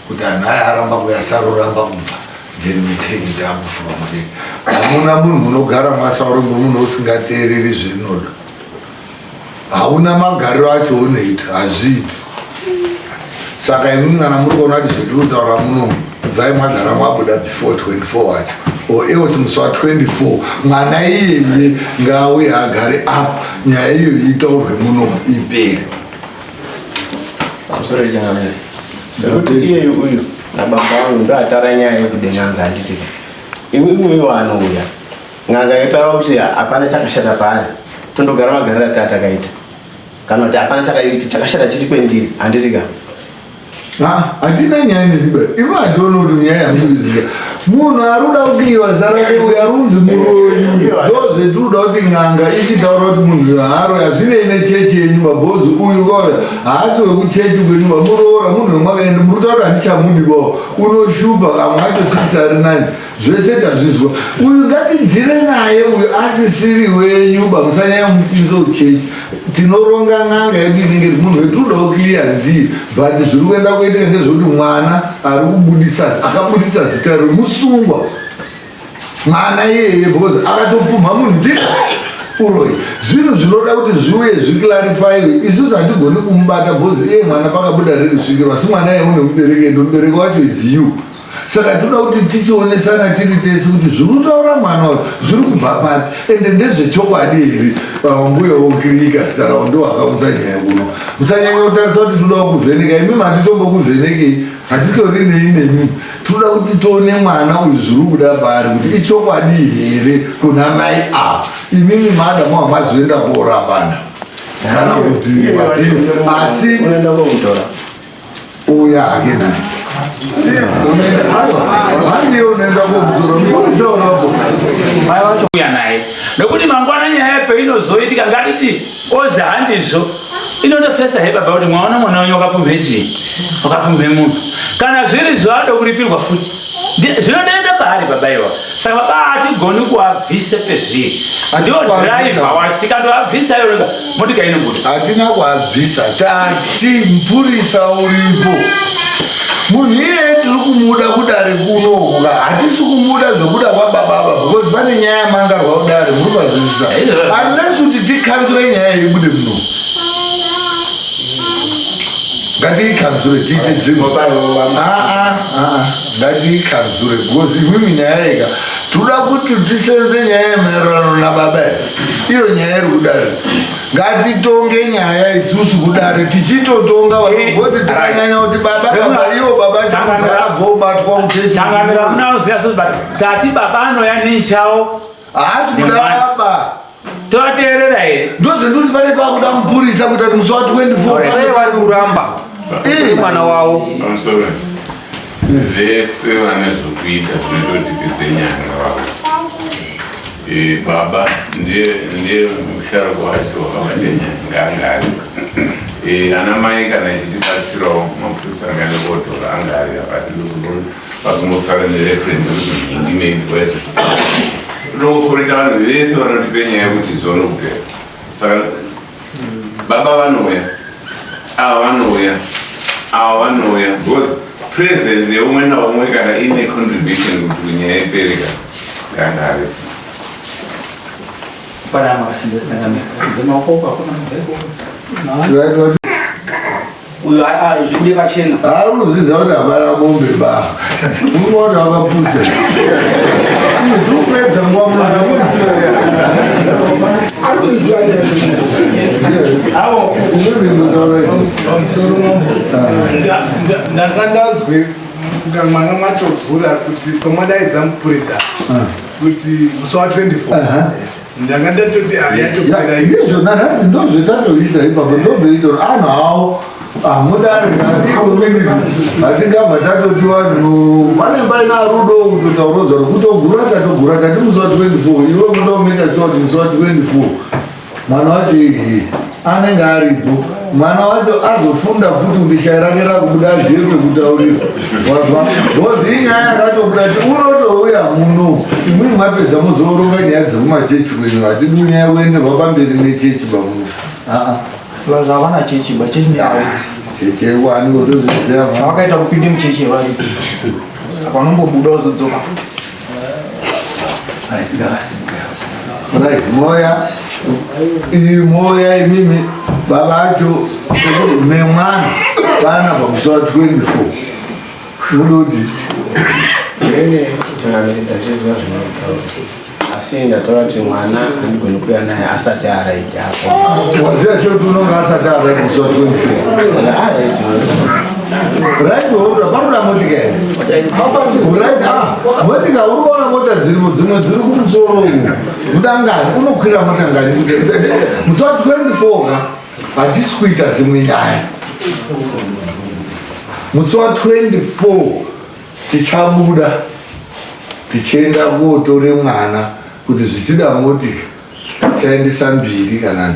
kuti anhu aya aramba kuyasaroramba kubva then we take it up from there. Hamuna munhu unogara masauro munhu usingateereri zvinoda. Hauna magariro acho unoita hazviiti. Saka imimi kana muri kuona kuti zvitiri kutaura muno bvai magara mabuda before 24 wacho o ewoti musi wa 24 mwana iyeye ngaauye agare up nyaya iyo itaurwe muno ipere. Sekuti iye uyu nababa wangu ndo atara nyaya yekude n'anga handitika imwe wanouya n'anga yotaura kuti hapana chakashata paari tondogara magariro atakaita kana kuti hapana chakashata chiti kwendiri handitika hatina nyaya neiba ivo hationa kuti nyaya handiiziva munhu ari kuda kudiwa zara rake uya runzi muroyi ndo zvetiri kuda kuti n'anga ichitaura kuti munhu haro hazvinei nechechi yenyu mabhozi uyu kauya haasi wekuchechi kwenyumba muroora munhu wemwakaenda muri kutaura handichamudiwawo unoshupa kamwe acho 6 ari nani zvese tazvizwa uyu ngatidhire naye uyu asisiri wenyumba musanyaya mupinzo uchechi tinoronga n'anga yedu inenge ri munhu wetiri kuda kukiliya ndii but zviri kuenda kuiteka ngezvekuti mwana ari kubudisa akabudisa zita remusungwa mwana iyeye because akatopumha munhu ndi uroi zvinhu zvinoda kuti zviuye zviklarifaiwe isusu hatigoni kumubata because iye mwana pakabuda riri svikirwa si mwana yeune mubereki endo mubereki wacho is you. Saka toda kuti tichionesana tiri tese kuti zviri kutaura mwana wacho zviri kubva papi ende ndezvechokwadi here pamambuya wokirika zita rawo ndo akaudza nyaya kuno musanyanya kutarisa kuti toda kuvheneka imimi hatitombokuvhenekei hatitori nei nemi toda kuti tione mwana uyu zviri kuda paari kuti ichokwadi here kuna mai apa imimi mada mavamazoenda koorambana kana kuti asi uya hake naye uya naye nokuti mangwana nyaya peinozoitika ngatiti ozi handizvo inondofesa he baba kuti mwaona mwana wenyu wakapumhe chii wakapumhe munhu kana zviri zvado kuripirwa futi zvinonoenda paari baba iwa saka baba hatigoni kuabvise pezviri ndiwo dhiraivha wacho tikandoabvisa iyoga motika inobuda hatina kuabvisa tati mpurisa uripo munhu iyeye tiri kumuda kudare kunokuka hatisi kumuda zvokuda kwabababa because pane nyaya yamangarwa kudare muri kwazvisisa unless kuti tikanzure nyaya ibude muno ngatiikanzure tiite dzimwe ngatiikanzure because imimi nyaya yega toda kuti tisenze nyaya maererano nababa iyo nyaya iri kudare ngatitonge nyaya isusu kudare tichitotonga vanogoti tikanyanya kuti baba ivo baba chaabvobatwa kuchechitangamira munaoziva sozi tati baba anoya ninchawo haasi kuda baba tovateerera here ndozvendoti pane pakuda mupurisa kuita kuti musi wa 24 sei vari kuramba mwana wavo vese vane zvokuita zvinototipidze nyanga vavo baba ndiye musharuka wacho wakavandenyasingangari ana mai kana ichitibatsirawo mapurisa angane kotora angari vakumbosara nereferensi kuti mhingi meitwa izvo rokorita vanhu vese vanotipe nyaya yekuti zvono kupera saka baba vanouya ava vanouya because presence yeumwe naumwe kana ine contribution kuti nyaya ipereka ngangari uyu zvide pachena arikuzvidza kuti havana mombe ba unoona vakapfuza tikupedza nguva ndanga ndazwe mwana matobvura kuti pamwadaidza mupurisa kuti musi wa 24 ndakandatoti ayatizvona nhasi ndozvetatoisa ipapo ndobveito anhu awo mudari hatingabva tatoti vanhu vanenge vaina rudo kutotaurozva rokutogura tatogura tati musi wa 24 iwe mudomeka sure kuti musi wa 24 mwana wacho anenge aripo mwana wacho azofunda futi kuti shai rake rakubuda azive kwekutaurirwa wazwa bozi inyaya yakatobuda ti unotouya muno imwii mapedza muzoronga nyaya dzemumachechi kwenyu hatidi unyaya kuenderwa pamberi nechechi pamuno vanhu havana chechi chechi nearidzi chechi wani kotozviziva vakaita kupinde muchechi yevaridzi vanombobuda uzodzoka futi right moya imimi bavacho nemwana vana pamusi wa 24 mudoti asi ndatora kuti mwana andigoni kuya naye asati araita apo waziva sekuti unonga asati araita musi wa 24 right oda paroda motika here right motika uri kuona mota dziripo dzimwe dziri kumusoro uku mudangani unokwira mota ngani musi wa 24 ka hatisi kuita dzimwe nyaya musi wa 24 tichabuda tichienda kotore mwana kuti zvichida motika tichaendesa 2 kana 3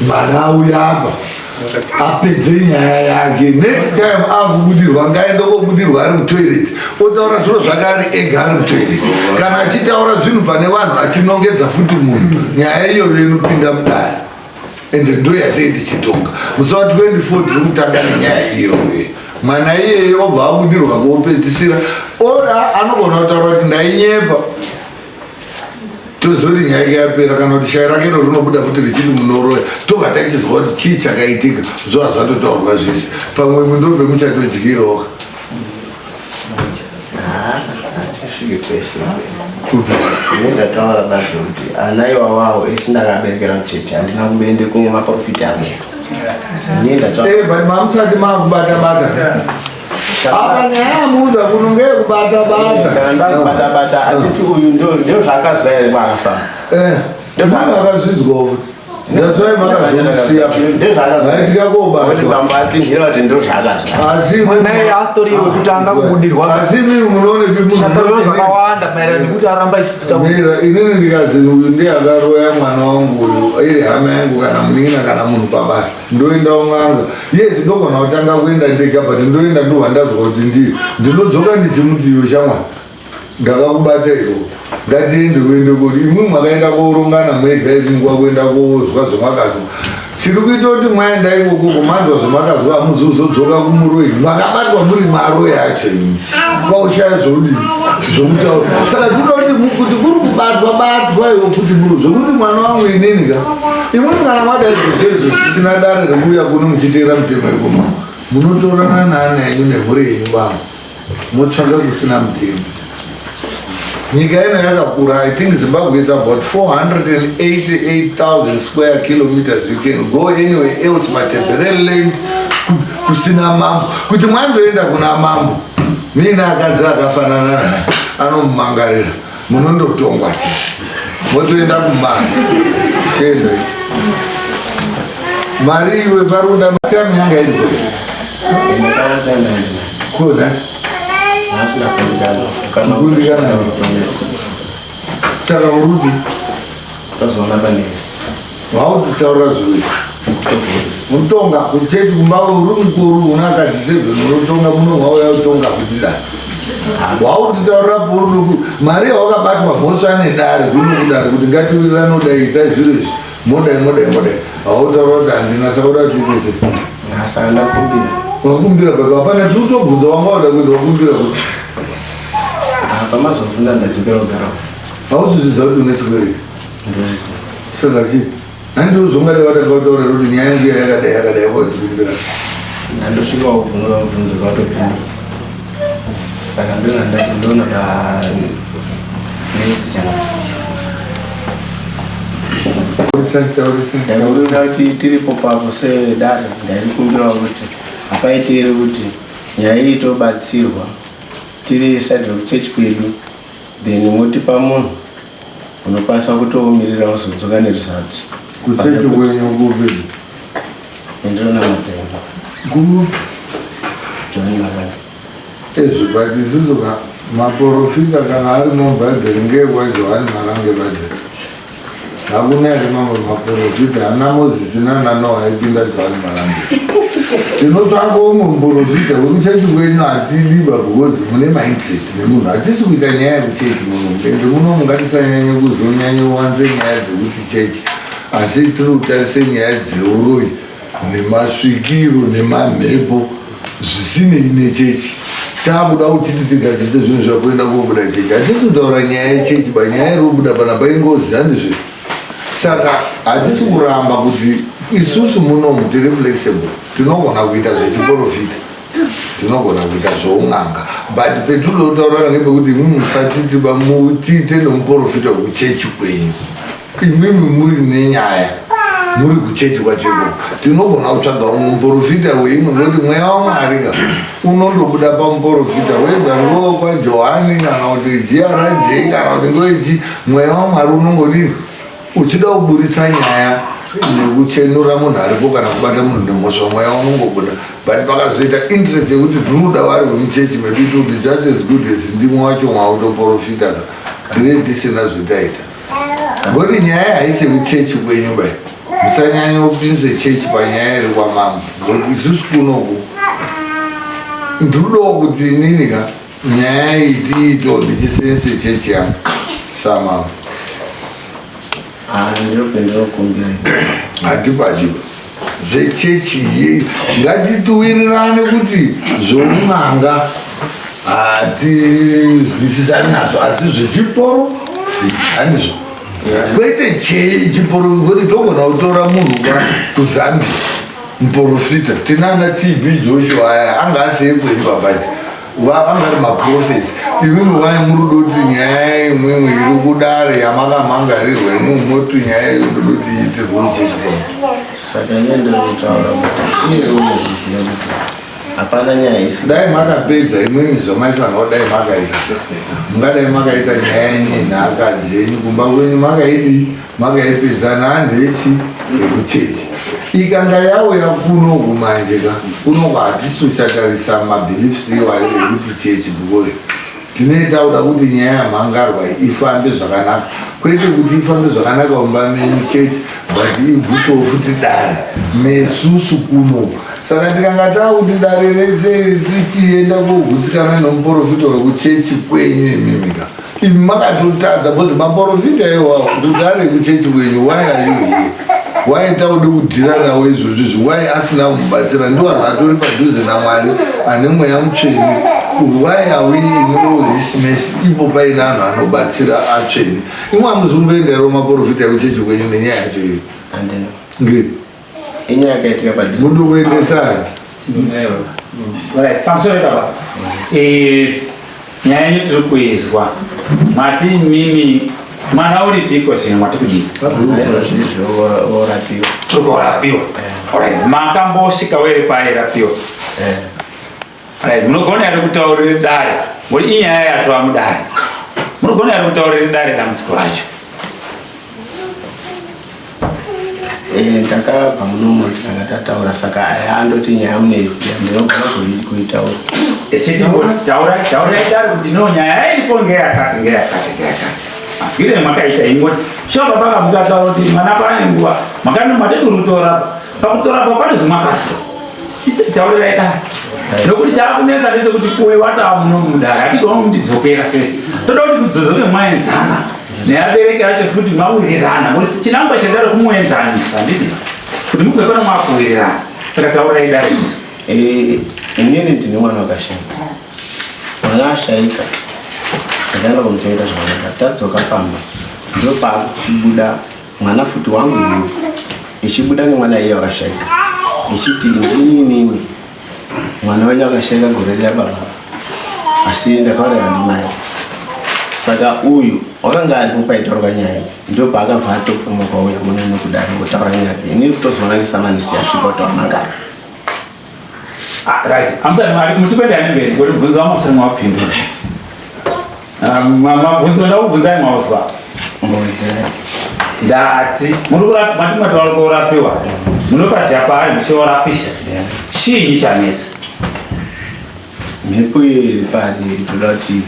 mwana auyapa apedze nyaya yake next time akubudirwa ngaende kobudirwa ari mutoilet otaura zviro zvakari ega ari mutoilet kana achitaura zvinhu pane vanhu achinongedza futi munhu nyaya iyoyo inopinda mudare ende ndo yatei tichitonga musi wa 24 tiri kutanga nenyaya iyoyo mwana iyeyo obva abudirwa koopedzisira oda anogona kutaura kuti ndainyepa tozori nyaya yake yapera kana kuti shai rake rinobuda futi richiti munoroya tobva tachizwa kuti chii chakaitika zvova zvatotaurwa zvese pamwe mundobe muchatodyirawo hatisvike kwese ndataura badzo kuti ana iwawawo esi ndakaberekera muchechi handina kumboende kumwe maprofiti amwe mamusati makubata-bata apa nyaya amuudza kuno ngeyekubata-bata ndakubata-bata handiti uyu ndio zvaakazwa here kwaakafamba makazvizwawo futi ndazvai makazomisiya vaitika kobatambaatinjira kuti ndo zvaakazwaastori yekutanga kubudirwa asi mii munoone zvakawanda maererano nekuti aramba ichitamira inini ndikazini uyu ndiye akaroya mwana wangu uyu iri hama yangu kana munina kana munhu pabasa ndoendawo n'anga yesi ndogona kutanga kuenda ndega but ndoenda ndohwandazwa kuti ndiyo ndinodzoka ndichimuti iyo shamwani ndakakubata iwo ngatiende kuende kuti imwe mwakaenda kourongana mwega izvinguva kuenda kozwa zvomwakazwa chiri kuita kuti mwaenda ikokoko manzwa zvomwakazwa hamuzozodzoka kumuroyi mwakabatwa muri maroyi acho imi kwaushaya zvodii zvokutaura saka tinoda kuti kuri kubatwa iwo futi muro zvokuti mwana wangu inini ka imweni kana mwadaizoizvo zvisina dare rekuuya kuno muchiteera mutemo ikomo munotorana naana yenyu nemhuri yenyu bama motsvaka kusina mutemo nyika ino yakakura. I think Zimbabwe is about 488,000 square kilometers. You can go anywhere else but a very land kusina mambo kuti mwandoenda kuna mambo mina akadzi akafanana naye anomumangarira munondotongwa chii motoenda kumanzi chendo mari iwe parunda masiyamu yanga iri kuna saka uruti wautitaura zvoizvo mutonga kuchechi kumbawe uri mukuru unakadzisebve munotonga muno wauya utonga kuti dani wautitaurirapo uruduku mari yawakabatwa mhosva nedare kunokudare kuti ngatiwiriranodaita zviro izvi modai hautaura kuti handina saka uda kuitese wakumbira baba hapana tiutobvunza wanga uda kuita wakumbira kuti pamazofunda ndachipera kugara hauzvizviza kuti une chibereki saka chii handiuzongade vatakautaura kuti nyaya yangu yakadai vachipimbira ndandosvikawo kubvunura mubvunzo kwatopinda saka ndonoda nesi chandaurira kuti tiripo pavo sedare ndaikumbirawo kuti hapaitiri kuti nyaya iyi tobatsirwa tiri side rekuchechi kwedu then motipa munhu unokwanisa kutoumirira uzodzoka nerisati kuchechi kwenyu kupi ndiriona mapenga gumu John Maranga ezvo but isusu maprofita kana ari mubhaibheri ngeekwaJohani Maranga bade hakuna ere mamwe maprofita ana Mozisi nana Noa aipinda Johani Maranga tinotsvakawo muprofita wekuchechi kwenyu hatiliba because mune mainterest nemunhu hatisi kuita nyaya yekuchechi muno ende muno mungatisanyanye kuzonyanye wanze nyaya dzekuti chechi asi tiri kutarisa nyaya dzeuroyi nemasvikiro nemamhepo zvisinei nechechi takuda kuti tigadzise zvinhu zvakuenda kobuda chechi hatisi kutaura nyaya yechechi banyaya yerobuda pana paingozi handizve saka hatisi kuramba kuti isusu munomu tiri flexible tinogona kuita zvechiprofita tinogona kuita zvoun'anga but petinotaura ngepekuti musati tiite nemuprofita wekuchechi kwenyu imimi muri nenyaya muri kuchechi kwacheko tinogona kutsvaga muprofita weimwe ngekuti mweya waMwari unondobuda pamuprofita wedza ngowo kwaJohani kana kuti GRJ kana kuti ngoechi mweya waMwari unongodini uchida kuburitsa nyaya nekuchenura munhu aripo kana kubata munhu nemhosva mweya unongobuda but pakazoita interest yekuti tinoda vari vemuchechi maybe to be just as good as ndimwe wacho mwautoprofita tine tisina zvetaita ngoti nyaya haisi kuchechi kwenyu bai musanyanya kupinze chechi panyaya iri kwamama ngoti isusu kunoku ndirudawo kuti ininika nyaya itiito ndichisense chechi yangu samama hatipachiba zvechechi ye ngatituwirirane kuti zvoun'anga hatizwisisani nazvo asi zvechiporo handizvo kwete chiporo ngoti togona kutora munhu kuzambia muprofita tinana TB Joshua aya anga asei kwenyu babati vangari maprofeti imimi waya murudo kuti nyaya imwimwe iri kudare yamakamangarirwa imwe moti nyaya irudoti iitirwe muchechi kwenu saka nyenderutaura kuti iye unozviziva kuti hapana nyaya isi dai makapedza imweni zvamaifanira dai makaita mungadai makaita nyaya yenhaka dzenyu kumba kwenyu makaipedza neanhu echi ekuchechi ikanga yauya kunoku manjeka kunoku hatisi kuchatarisa mabheliefs iwayo ekuti chechi because tinoita kuda kuti nyaya yamhangarwa ifambe zvakanaka kwete kuti ifambe zvakanaka mumba menyu chechi but igutsowo futi dare mesusu kunoku saka tikanga takuti dare rese tichienda kogutsikana nomuprofita wekuchechi kwenyu imimika imi makatotadza because maprofita iwawo kudare kuchechi kwenyu why are you here why taude kudhira nawo izvozvo izvi why asina kumubatsira ndiwanhu atori padhuze naMwari ane mweya mutsveni why are we in all this mess ipo paine anhu anobatsira atsveni imwe hamuzomboendairo maprofita ekuchechi kwenyu nenyaya yacho iyo nge inyaya yakaitika padhuze mudo kuendesana pamusoro baba nyaya yenyu tiri kuizwa mati mimi mwana uripiko zvino mwati kudii urikorapiwa makambosvika were pairapiwa munogona here kutaurire dare ngoti inyaya yatova mudare munogona here kutaurire dare dambudziko racho ndakabva munomo tikanga tataura saka andoti nyaya muneziya ndinogona kuitaura taurai dare kuti no nyaya iripo ngeyakati aswire makaita ingoti shoba pakabukataura kuti mwana pane nguva makanomateti urutorapa pakutorapa pane zvimakaso taurirai dare nokuti taakunetsa ndezekuti kuwe watava muno mudare hatigona mundidzokera fesi toda kuti kuzodzoke mwaenzana neabereki acho futi mawirirana kuti chinangwa chendari kumuenzanisa ndidi kuti mubve pano mwakuwirirana saka taurai dare izo inini ndine mwana wakashayika mwana ashaika ndakaenda kumuchengeta zvakanaka tadzoka pamba ndopaakuchibuda mwana futi wangu iyu ichibuda nemwana iye wakashayika ichiti inini mwana wenyu wakashayika gore ryababa asi ndakauraya ndimai saka uyu wakanga aripo paitaurwa nyaya ndopaakabva atopomoka uya munono kudare ngotaura nyaya inini kutozoona ndisamanisi asvika kuti wamangara right. Muchipenda mberi ngoti mubvunzo wamusoro mwapindura mabvunzo ndakubvunzai mauswa ndati matimatorapiwa munopaziya paari muchiorapisa chiinyi chanetsa mhepo iri pari toda kuti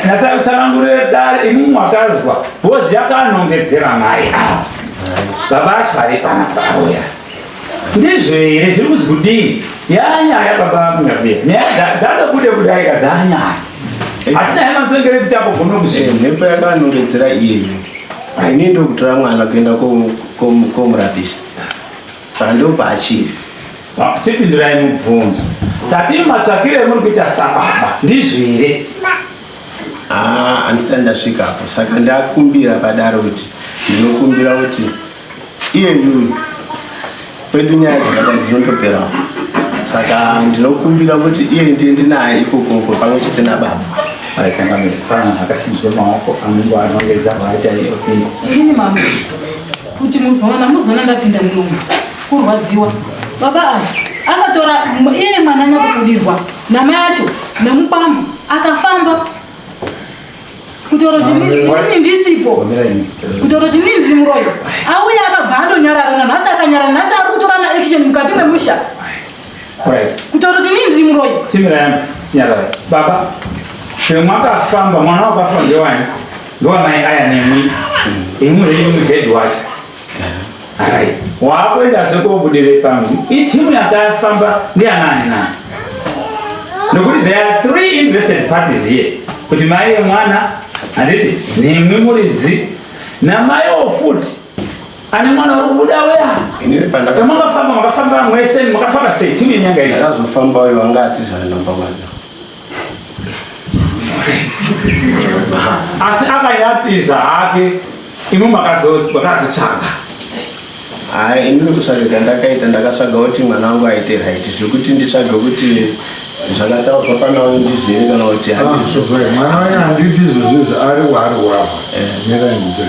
natsanangurire dare imu mwakazwa bhozi yakanongedzera mari baba acho ari panapa auya ndizvere zviri kuzi kudini yanyaya baba akungabuya ndadabude kudaika dzanyaya hatina hemanzongere kuti apogona kuzvii mhepo yakanongedzera iyeyo hainindo kutora mwana kuenda komurapisa saka ndopachiri chipindurai mubvunzo tati matsvakire muri kuita sababa ndizvere handisati ndasvikapo saka ndakumbira padaro kuti ndinokumbira kuti iyeyu kwedu nyaya dzakadai dzinondoperawo saka ndinokumbira kuti iye ndiende naye ikokoko pamwe chete nababa akasimudze maoko anenge anongedza vaita ini mama kuti muzoona ndapinda mulungu kurwadziwa baba acho akatora iye mwana nyakubudirwa namai acho nemupama akafamba kutoro chinini ndisipo kutoro chinini ndimuroyo auya akabva andonyarara nhasi akanyarara nhasi ari kutora naaction mukati memusha kutoro chinini ndimuroyo chimirai chinyarara baba mwakafamba mwana wakafamba ndewani ndowamai aya nemwi imwe head wacho arai waakuenda sekobudire pamwe itimu yakafamba ndianani nani nokuti there are 3 invested parties here kuti mai yemwana handiti nemwi muridzi namaiwo futi ane mwana uri kubuda weya makafamba mwese makafamba sei timu yenyanga izvi akazofamba uyo anga atizana namba kwacho asi akanyatiza hake imwe makazotsvaga hai inini kusarika ndakaita ndakatsvaga kuti mwana wangu aite right zvekuti nditsvage kuti zvakataurwa panawo ndizvere kana kuti mwana wanya handiti izvozvizvo ari kwaari kurapwa neraindise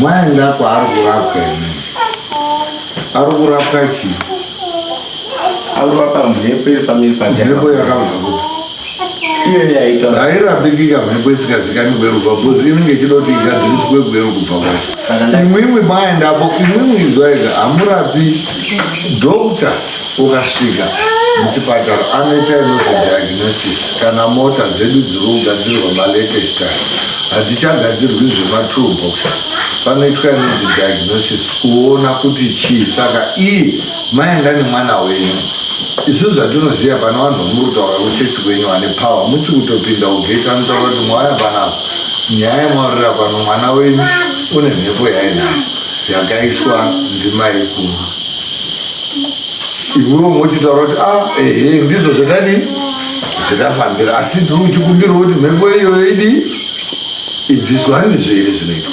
mwaenda kwaari kurapwa ine ari kurapwa chii ari kurapwa mhepo iri pamiri pamhepo yakabva kuti iyo yaita hairapikika mhepo isikazikani gweruka bcause inenge ichida kuti igadziriswe gweru kubva kwacho imwimwe maendapo imwimwe izwaika hamurapi dokta ukasvika muchipatara anoita inozi diagnosis kana mota dzedu dziri kugadzirwa malatest time hatichagadzirwi zvematoolbox panoitwa inozi diagnosis kuona kuti chii saka iyi maenda nemwana wenyu isu zvatinoziva pana vanhu vamuritaura kuchechi kwenyu vane power muchi kutopinda ugeti anotaura kuti mwaya panapa nyaya yemaurira pano mwana wenyu une mhepo yainayo yakaiswa ndimai kunu iwewo mochitaura kuti ehe ndizvo zvatadii zvatafambira asi tiri kuchikumbira kuti mhepo iyoyo idii ibviswa ndizvere zvinoitwa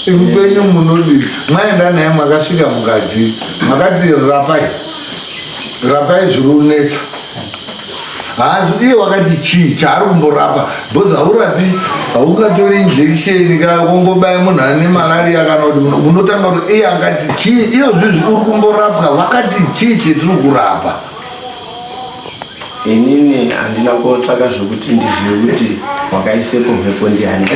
ikukwenyu munodii mwaenda naye mwakasvika mukati makati rapai zviri kunetsa haasi iye wakati chii chaari kumborapa bcause haurapi haungatori injekisheni kakongobaya munhu ane malaria kana kuti munotanga kuti iye angati chii iyo zvizvi uri kumborapwa vakati chii chetiri kurapa inini handina kotsvaka zvokuti ndizive kuti wakaisepo mhepo ndiani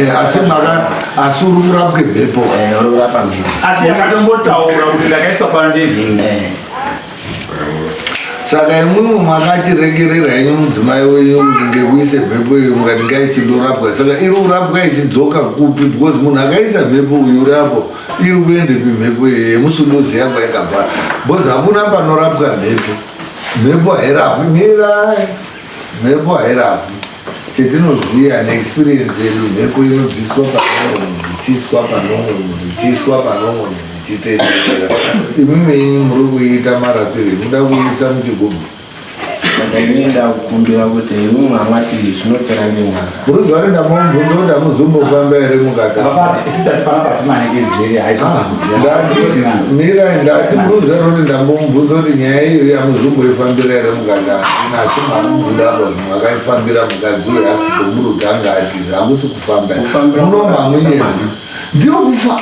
asi uri kurapwe mhepo uri kurapa mhepo asi yakatombotaura kuti ndakaiswa pano ndinhingi saka imwimwe makachirekerera henyu mudzimai wenyu ngekuise mhepo iyo mukati ngaichindorapwa saka iri kurapwa ichidzoka kupi because munhu akaisa mhepo uyu uriapo iri kuendepi mhepo iyo yemusundoziya kwaikabva because hakuna panorapwa mhepo hairapi mirai mhepo hairapi chetinoziya neexperience yedu mhepo inobviswa panomwe ichiiswa panomwe ichiiswa panomwe ichiteerera imwimwe inyu muri kuiita marapire muda kuisa muchigubhu saka inoenda kukumbira kuti imwe hamati zvinopera nemwana muruziva kuti ndamamubvunza kuti hamuzombofamba here mukatamirai ndati muruziva kuti ndambomubvunza kuti nyaya iyo hamuzomboifambira here mukata asi mamubudapo zvimakaifambira mukadzi uyo asipo muri kuti anga atiza hamusi kufamba munomamwinyedu ndiyo kufa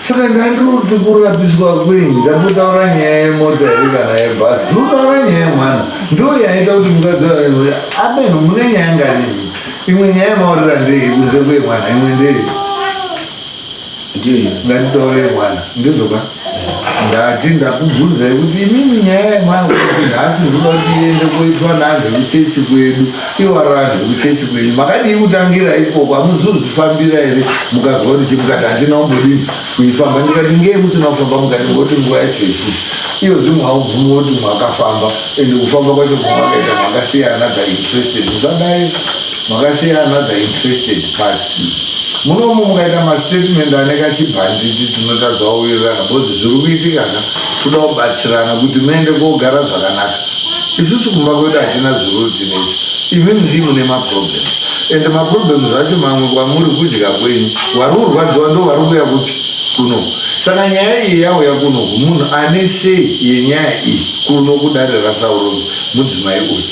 saka ndandiroti kurapiswa kwenyu ndambotaura nyaya yemota here kana yebhasi ndotaura nyaya yemwana ndo yaita kuti mukadzi abeno mune nyaya nganini imwe nyaya yemaurira ndei kunze kwemwana imwe ndei ngatitaure mwana ndizoka ndati ndakubvunzai kuti imimi nyaya yemwana kuti nhasi ndoda kuti iende koitwa neanhu ekuchechi kwedu iwaro anhu ekuchechi kwedu makadii kutangira ikoko hamuzodzifambira here mukazwa kuti chimukati handina kumbodini kuifamba ndikati ngei musina kufamba mukati ngoti nguva yacho ifuti iyo zvimwe haubvume kuti mwakafamba ende kufamba kwacho mwakaita makasiyana interested musadai makasiyana interested pati munomu mukaita mastatement ane kachibhanditi tinotadza kuwirirana bhozi zviri kuitikana toda kubatsirana kuti muende kogara zvakanaka isusu kumba kwedu hatina zvirutinesi imimi ndii mune maproblems ende maproblems acho mamwe kwamuri kudya kwenyu wari kurwadziwa ndo vari kuya kupi kuno saka nyaya iyi yauya kunoku munhu ane sei yenyaya iyi kuno kudarira sauromi mudzimai uyu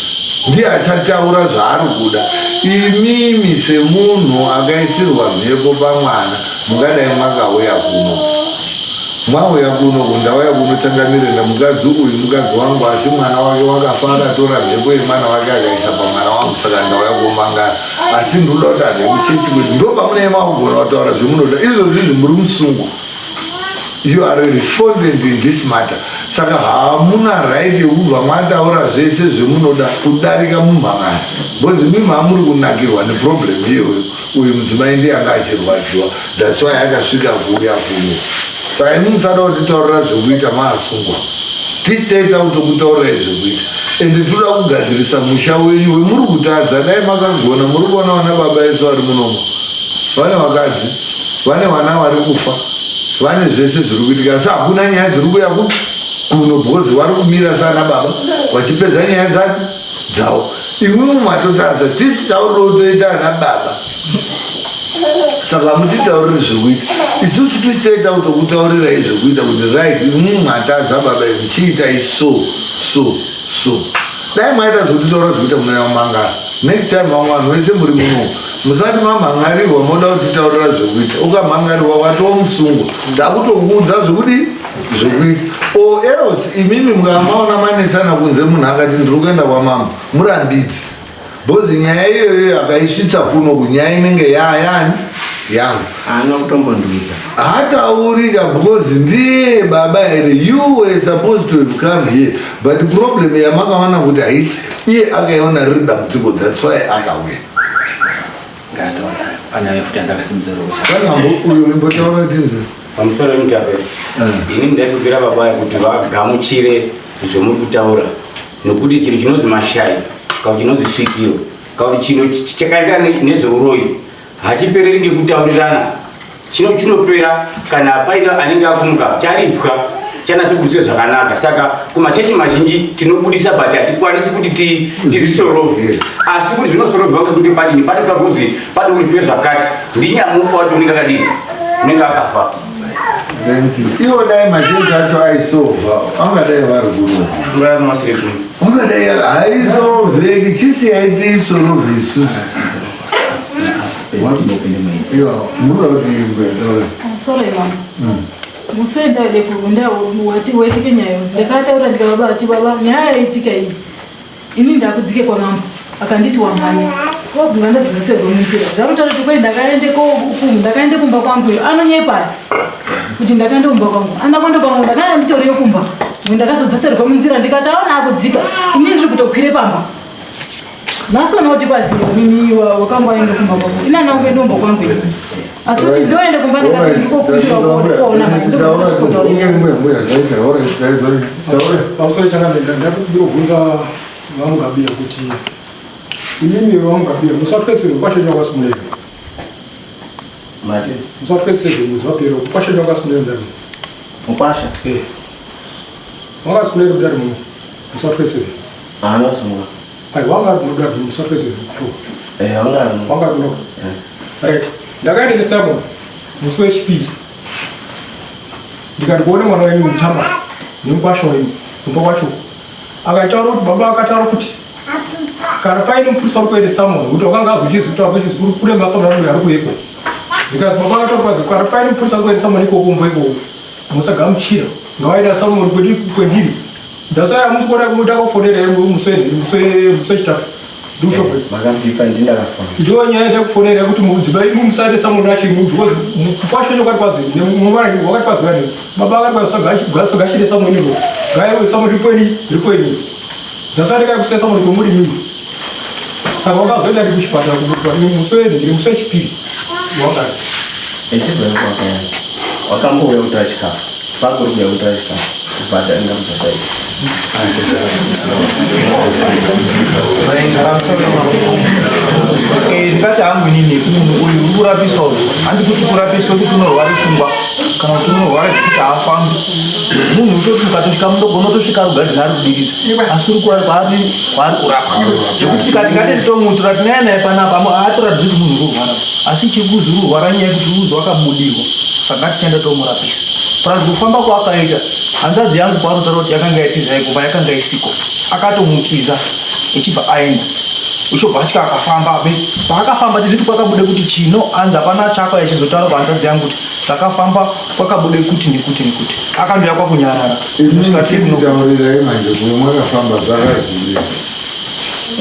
ndiye achataura zvaari kuda imimi semunhu akaisirwa mhepo pamwana mungadai mwakauya kuno mwauya kuno kundauya kunotangamirenda mukadzi uyu mukadzi wangu asi mwana wake wakafara tora mhepo yemwana wake akaisa pamwana wangu saka ndauya kumangara asi ndoda kuti anhu ekuchechi kwedu ndo pamuneema kugona kutaura zvemunoda izvozvizvi muri musungu you are a respondent in this matter saka hamuna right yekubva mwataura zvese zvemunoda kudarika mumhangano bhozi mimi hamuri kunakirwa neproblem iyoyo uyu mudzimai ndiye anga achirwadziwa that's why akasvika kuuya kuno saka imi musada kutitaurira zvekuita maasungwa tichaita kutokutaurirai zvekuita ende toda kugadzirisa musha wenyu wemuri kutadza dai makagona muri kuona vana baba yesu vari munomo vane vakadzi vane vana vari kufa vane zvese zviri kuitika asi hakuna nyaya dziri kuya kuno bhozi vari kumira sana baba vachipedza nyaya dzavo imwimwe matotadza tisitauriro toita ana baba saka mutitauriri zvekuita isusu tisitaita kutokutaurirai zvekuita kuti right imwimwe matadza baba ichiitai so dai maita zvokutitaura zvekuita munayamangara next time vamwe vanhu vese muri munomo musati mamhangarirwa moda kutitaurira zvekuita ukamhangarirwa watova musungu ndakutokuudza zvekudi zvekuita o else imimi mukamaona manetsana kunze munhu akati ndiri kuenda kwamama murambidzi bhozi nyaya iyoyo akaisvitsa kuno kunyaya inenge yayani yangu ana kutombondudza hataurika because ndiye baba here you were supposed to have come here but problem yamakaona kuti haisi iye akaiona riri dambudziko that's why akauya pamusoro wemutape ini ndaikubvira baba kuti vagamuchire zvomuri kutaura nokuti chiro chinonzi mashai kana chinonzi svikiro kana chino chakaendana nezveuroyi hachipereri ngekutaurirana chinopera kana paina anenge akumuka charipwa chanase kudziwa zvakanaka saka kumachechi mazhinji tinobudisa but hatikwanisi kuti tizvisorovhe asi kuti zvinosorovhwa ngekuti padini padikakuzi pade kuripiwe zvakati ndinyamufa wacho unenge akadini unenge akafa iwo dai mazhinji acho aisovha angadai vari kuno angadai haisovheki chisiyai tiisorovhe isusu muswenda lekurunda waitike nyayo ndakataura ndikababa ati baba nyaya yaitika iyi ini ndakudzike kwamambo akanditi wamhanya wabvunga ndazvizeserwomunzira zvarutaura kuti kwai ndakaende kumba kwangu iyo anonyepaya kuti ndakaende kumba kwangu andakwende kwangu ndakaenda nditoriyo kumba ndakazodzoserwa munzira ndikati aona akudzika ini ndiri kutokwire pamba nasona kuti kwaziva mimi wakanga waende kumba kwangu inana kuende kumba kwangu iyo asi kuti ndoende kumba ndikazikokuona pamusoro changamenda ndakubvunza vamugabiya kuti imimi vamugabiya musatwetsere kwashoja kwasimulero mate musatwetsere mwezi wapera kwashoja kwasimulero ndari mukwasha wakasimulero ndari muno musatwetsere anosunga ai wangari munodari musatwetsere wangari muno right ndakaenda nesamon musi wehp ndikati kuone mwana wenyu mutama nemukwasha wenyu kumba kwacho akataura kuti baba akataura kuti kana paine muprista uri kuende samon kuti wakanga azochizitaura kune masamon anenge ari kuyepo because baba akatokwazi kwara paini pusa kuendesa mwana ikoko mboiko musagamuchira ngawaida samuel kwendiri ndasaya musikuona kumuita kafonera musechitatu ndushope ndiwo nyaya ndakufonera kuti mudziba musade samuel achimwe because kwashonya kwari kwazi mumwana wakati kwazi vane baba akati kwazi gashire samuel ndo gaiwe samuel ripweni ndasaya ndikakusiya samuel kwemuri mimi saka wakazoenda ndi kuchipatara kutwa ndiri muswe chipiri wakati wakambouya kuti achikafu pakuri kuya kuti achikafu kubata enda mutasaidi ndikati hangu inini munhu uyu uri kurapiswa uyu handi kuti kurapiswa kuti unorwara pfungwa kana kuti unorwara zvekuti haafambi munhu utoti ukatosvika mudogona utosvika rugadhina ari kudiridza asi uri kwaari kurapwa zvekuti tikati ngatenditomutora tinaya naye panapa haatoratidzi kuti munhu uri kurwara asi chiri kuzi uri kurwara nyaya yekuti uzi wakabudirwa saka ngatichienda tomurapisa parazi kufamba kwaakaita hanzvadzi yangu kwaanotaura kuti yakanga yatizai kuva yakanga isiko akatomutiza ichibva aenda uchobva asvika akafamba paakafamba tiziti kwakabude kuti chino anzi hapana chako yachizotaura pahanzvadzi yangu kuti takafamba kwakabude kuti ndikuti akandoya kwakunyarara kusvikataurirai manje kumwe mwakafamba zvakazivi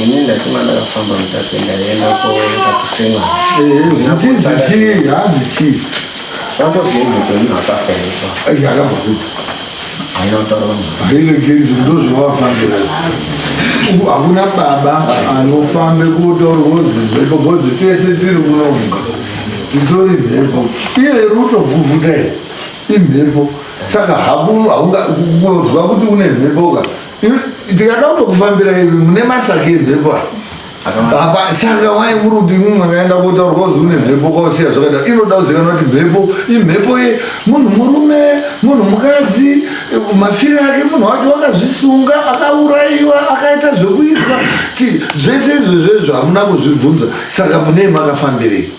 ini ndatima ndakafamba mutakwenda yenda koekusemwa hanzichii vatogezvekwenyu akafaiswa yakabva kuti ainotaura airegezvo ndozvavafambira hakuna baba anofambe kutorwozi mhepo bhozi tese tiri kunomuka titori mhepo iye rutovhuvhudai imhepo saka haungakukozwa kuti une mhepoka tikada kutokufambira ivi mune masake emhepo saka wai uri kuti mwakaenda kotaurwa kuzi une mhepo kwausiya zvakadaro inoda kuzikana kuti mhepo imhepo ye munhu murume munhu mukadzi mafiro ake munhu wacho wakazvisunga akaurayiwa akaita zvekuitwa zvese izvozvezvo hamuna kuzvibvunza saka munei makafambirei